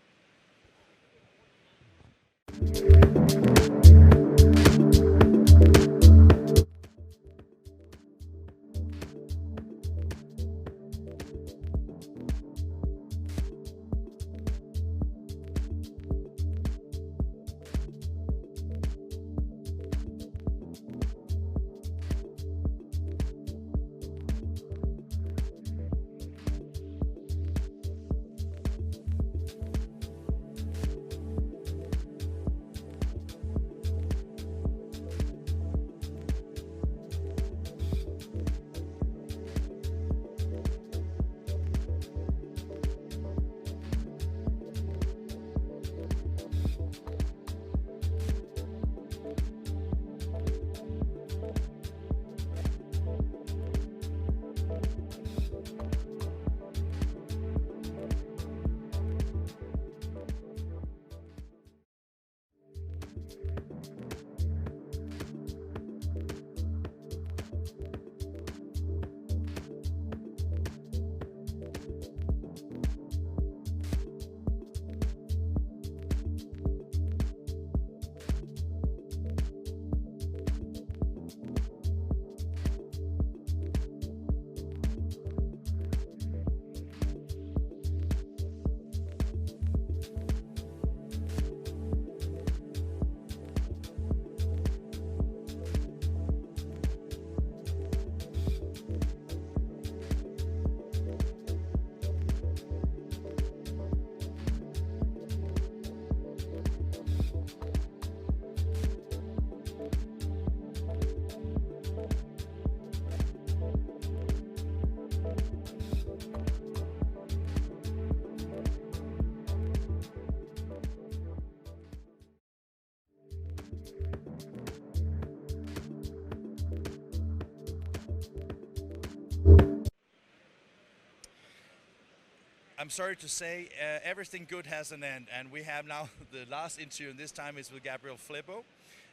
I'm sorry to say, everything good has an end, and we have now the last interview, and this time is with Gabriel Flippo.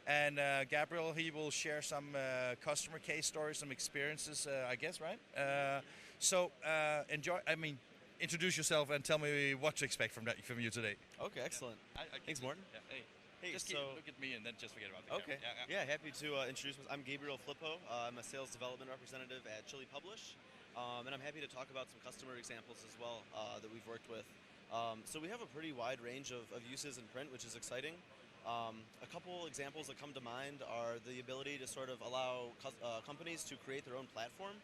And Gabriel, he will share some customer case stories, some experiences, I guess, right? So introduce yourself and tell me what to expect from you today. Okay, excellent. Thanks, Morten. Yeah, hey. Hey, just look at me and then just forget about the okay. camera. Yeah, happy to introduce myself. I'm Gabriel Flippo. I'm a sales development representative at Chile Publish, and I'm happy to talk about some customer examples as well that we've worked with. So we have a pretty wide range of uses in print, which is exciting. A couple examples that come to mind are the ability to sort of allow companies to create their own platform,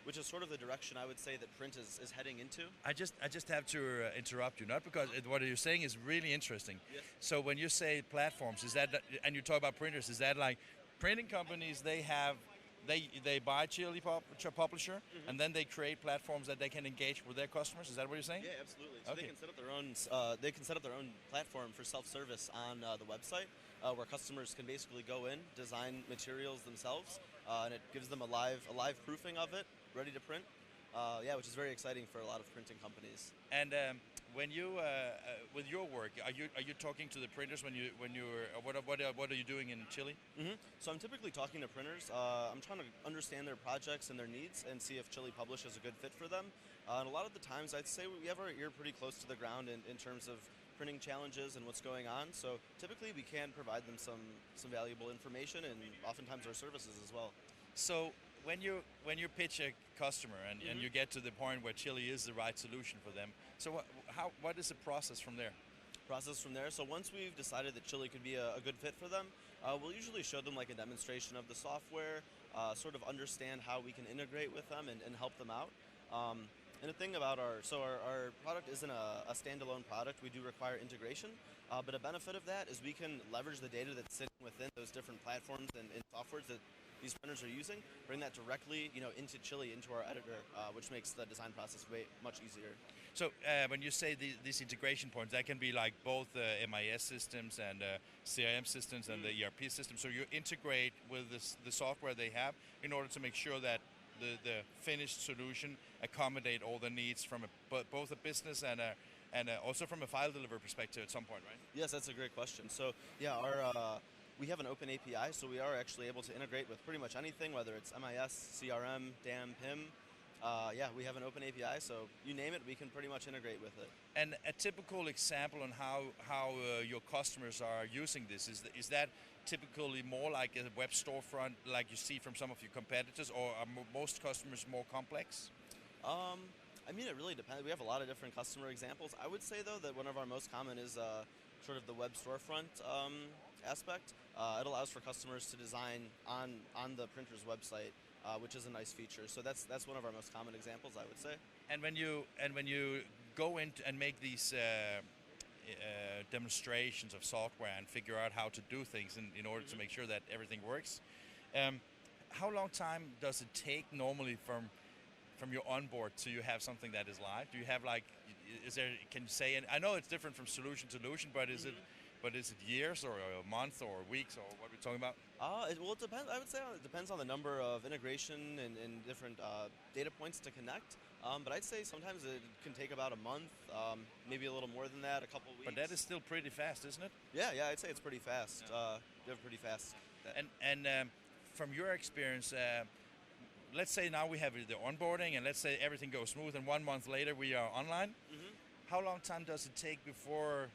which is sort of the direction I would say that print is heading into. I just have to interrupt you, not because what you're saying is really interesting. Yes. So when you say platforms, is that, and you talk about printers, is that like printing companies, they buy Chile Publisher, and then they create platforms that they can engage with their customers? Is that what you're saying? Yeah, absolutely. So okay. they can set up their own. They can set up their own platform for self-service on the website, where customers can basically go in, design materials themselves, and it gives them a live proofing of it, ready to print. Which is very exciting for a lot of printing companies. And when you with your work, are you talking to the printers when what are you doing in Chile? So I'm typically talking to printers. I'm trying to understand their projects and their needs and see if Chile Publish is a good fit for them. And a lot of the times, I'd say we have our ear pretty close to the ground in terms of printing challenges and what's going on. So typically, we can provide them some valuable information and oftentimes our services as well. So when you pitch a customer and you get to the point where Chile is the right solution for them, so what is the process from there? So once we've decided that Chile could be a good fit for them, we'll usually show them like a demonstration of the software, sort of understand how we can integrate with them and help them out. And the thing about our product isn't a standalone product. We do require integration, but a benefit of that is we can leverage the data that's sitting within those different platforms and softwares that these printers are using, bring that directly, into Chile, into our editor, which makes the design process much easier. So when you say these integration points, that can be like both MIS systems and CRM systems and the ERP system. So you integrate with the software they have in order to make sure that the finished solution accommodate all the needs from both a business and also from a file delivery perspective at some point, right? Yes, that's a great question. So yeah, we have an open API, so we are actually able to integrate with pretty much anything, whether it's MIS, CRM, DAM, PIM. We have an open API, so you name it, we can pretty much integrate with it. And a typical example on how your customers are using this, is that typically more like a web storefront like you see from some of your competitors, or are most customers more complex? It really depends. We have a lot of different customer examples. I would say, though, that one of our most common is sort of the web storefront aspect. It allows for customers to design on the printer's website, which is a nice feature. So that's one of our most common examples, I would say. And when you go in and make these demonstrations of software and figure out how to do things in order to make sure that everything works, how long time does it take normally from your onboard to you have something that is live? Do you have can you say, and I know it's different from solution to solution, but is it years or a month or weeks or what are we talking about? It depends. I would say it depends on the number of integration and different data points to connect. But I'd say sometimes it can take about a month, maybe a little more than that, a couple of weeks. But that is still pretty fast, isn't it? Yeah, I'd say it's pretty fast. They're pretty fast. And from your experience, let's say now we have the onboarding, and let's say everything goes smooth, and 1 month later we are online. How long time does it take before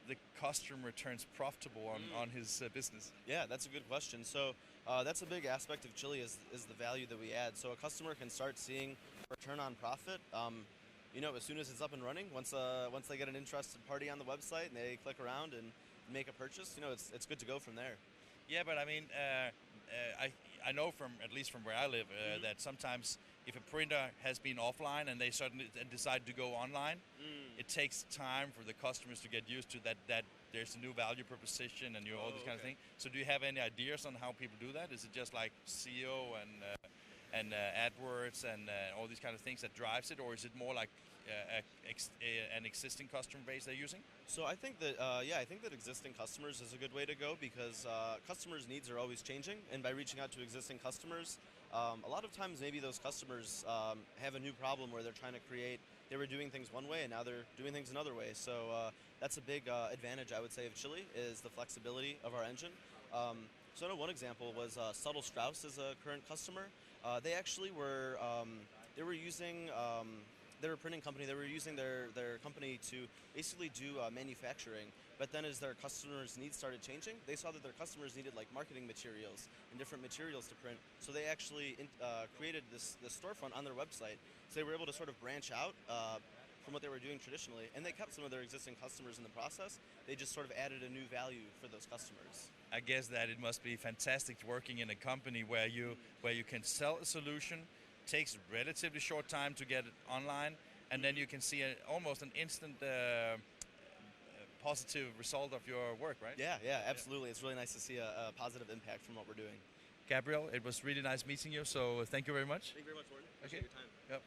the customer turns profitable on his business? Yeah, that's a good question. So that's a big aspect of Chile is the value that we add. So a customer can start seeing return on profit, as soon as it's up and running. Once they get an interested party on the website and they click around and make a purchase, it's good to go from there. Yeah, but I know at least from where I live, that sometimes if a printer has been offline and they suddenly decide to go online, it takes time for the customers to get used to that there's a new value proposition and all this kind of thing. So do you have any ideas on how people do that? Is it just like SEO and AdWords and all these kind of things that drives it, or is it more like an existing customer base they're using? So I think that existing customers is a good way to go, because customers' needs are always changing, and by reaching out to existing customers, a lot of times maybe those customers have a new problem where they're trying to create they were doing things one way and now they're doing things another way. So that's a big advantage, I would say, of Chile, is the flexibility of our engine. So I know one example was Subtle Strauss is a current customer. They actually were, they were using, they were a printing company, they were using their company to basically do manufacturing, but then as their customers' needs started changing, they saw that their customers needed like marketing materials and different materials to print, so they actually created this storefront on their website. So they were able to sort of branch out from what they were doing traditionally, and they kept some of their existing customers in the process. They just sort of added a new value for those customers. I guess that it must be fantastic working in a company where you can sell a solution, takes a relatively short time to get it online, and then you can see almost an instant positive result of your work, right? Yeah, absolutely. It's really nice to see a positive impact from what we're doing. Gabriel, it was really nice meeting you, so thank you very much. Thank you very much, Morten. Appreciate your time. Yep.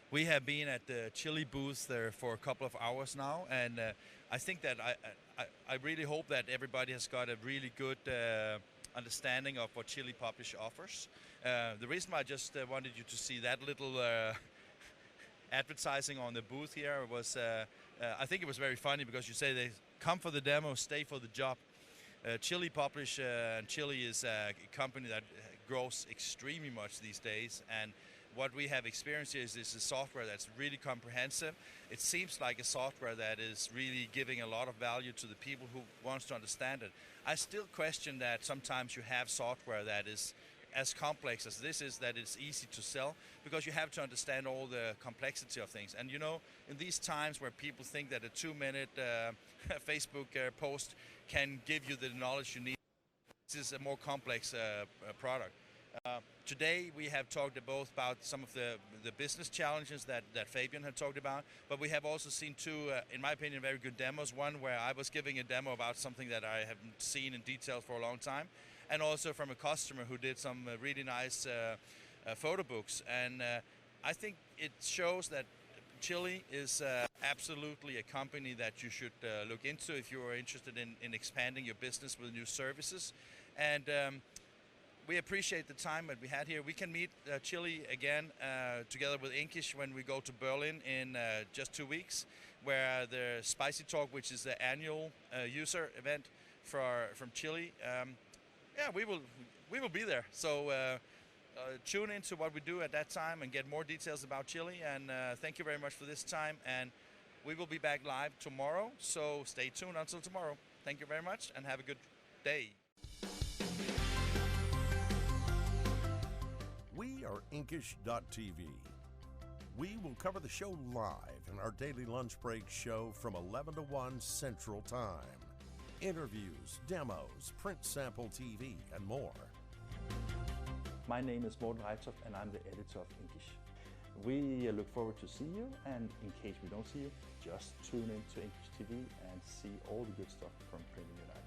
We have been at the Chile booth there for a couple of hours now, and I think that I really hope that everybody has got a really good understanding of what Chile Publish offers. The reason why I just wanted you to see that little advertising on the booth here was, I think it was very funny because you say they come for the demo, stay for the job. Chile Publish and Chile is a company that grows extremely much these days, and what we have experienced is a software that's really comprehensive. It seems like a software that is really giving a lot of value to the people who wants to understand it. I still question that sometimes you have software that is as complex as this is, that it's easy to sell, because you have to understand all the complexity of things. And you know, in these times where people think that a 2-minute Facebook post can give you the knowledge you need, this is a more complex product. Today we have talked both about some of the business challenges that Fabian had talked about, but we have also seen two, in my opinion, very good demos. One where I was giving a demo about something that I haven't seen in detail for a long time, and also from a customer who did some really nice photo books. And I think it shows that Chile is absolutely a company that you should look into if you are interested in expanding your business with new services. And we appreciate the time that we had here. We can meet Chile again together with Inkish when we go to Berlin in just 2 weeks, where the Spicy Talk, which is the annual user event from Chile. Yeah, we will be there. So tune into what we do at that time and get more details about Chile. And thank you very much for this time. And we will be back live tomorrow. So stay tuned until tomorrow. Thank you very much and have a good day. We are Inkish.tv. We will cover the show live in our daily lunch break show from 11 to 1 Central Time. Interviews, demos, print sample TV, and more. My name is Morten Reithoff and I'm the editor of Inkish. We look forward to see you, and in case we don't see you, just tune in to Inkish TV and see all the good stuff from Printing United.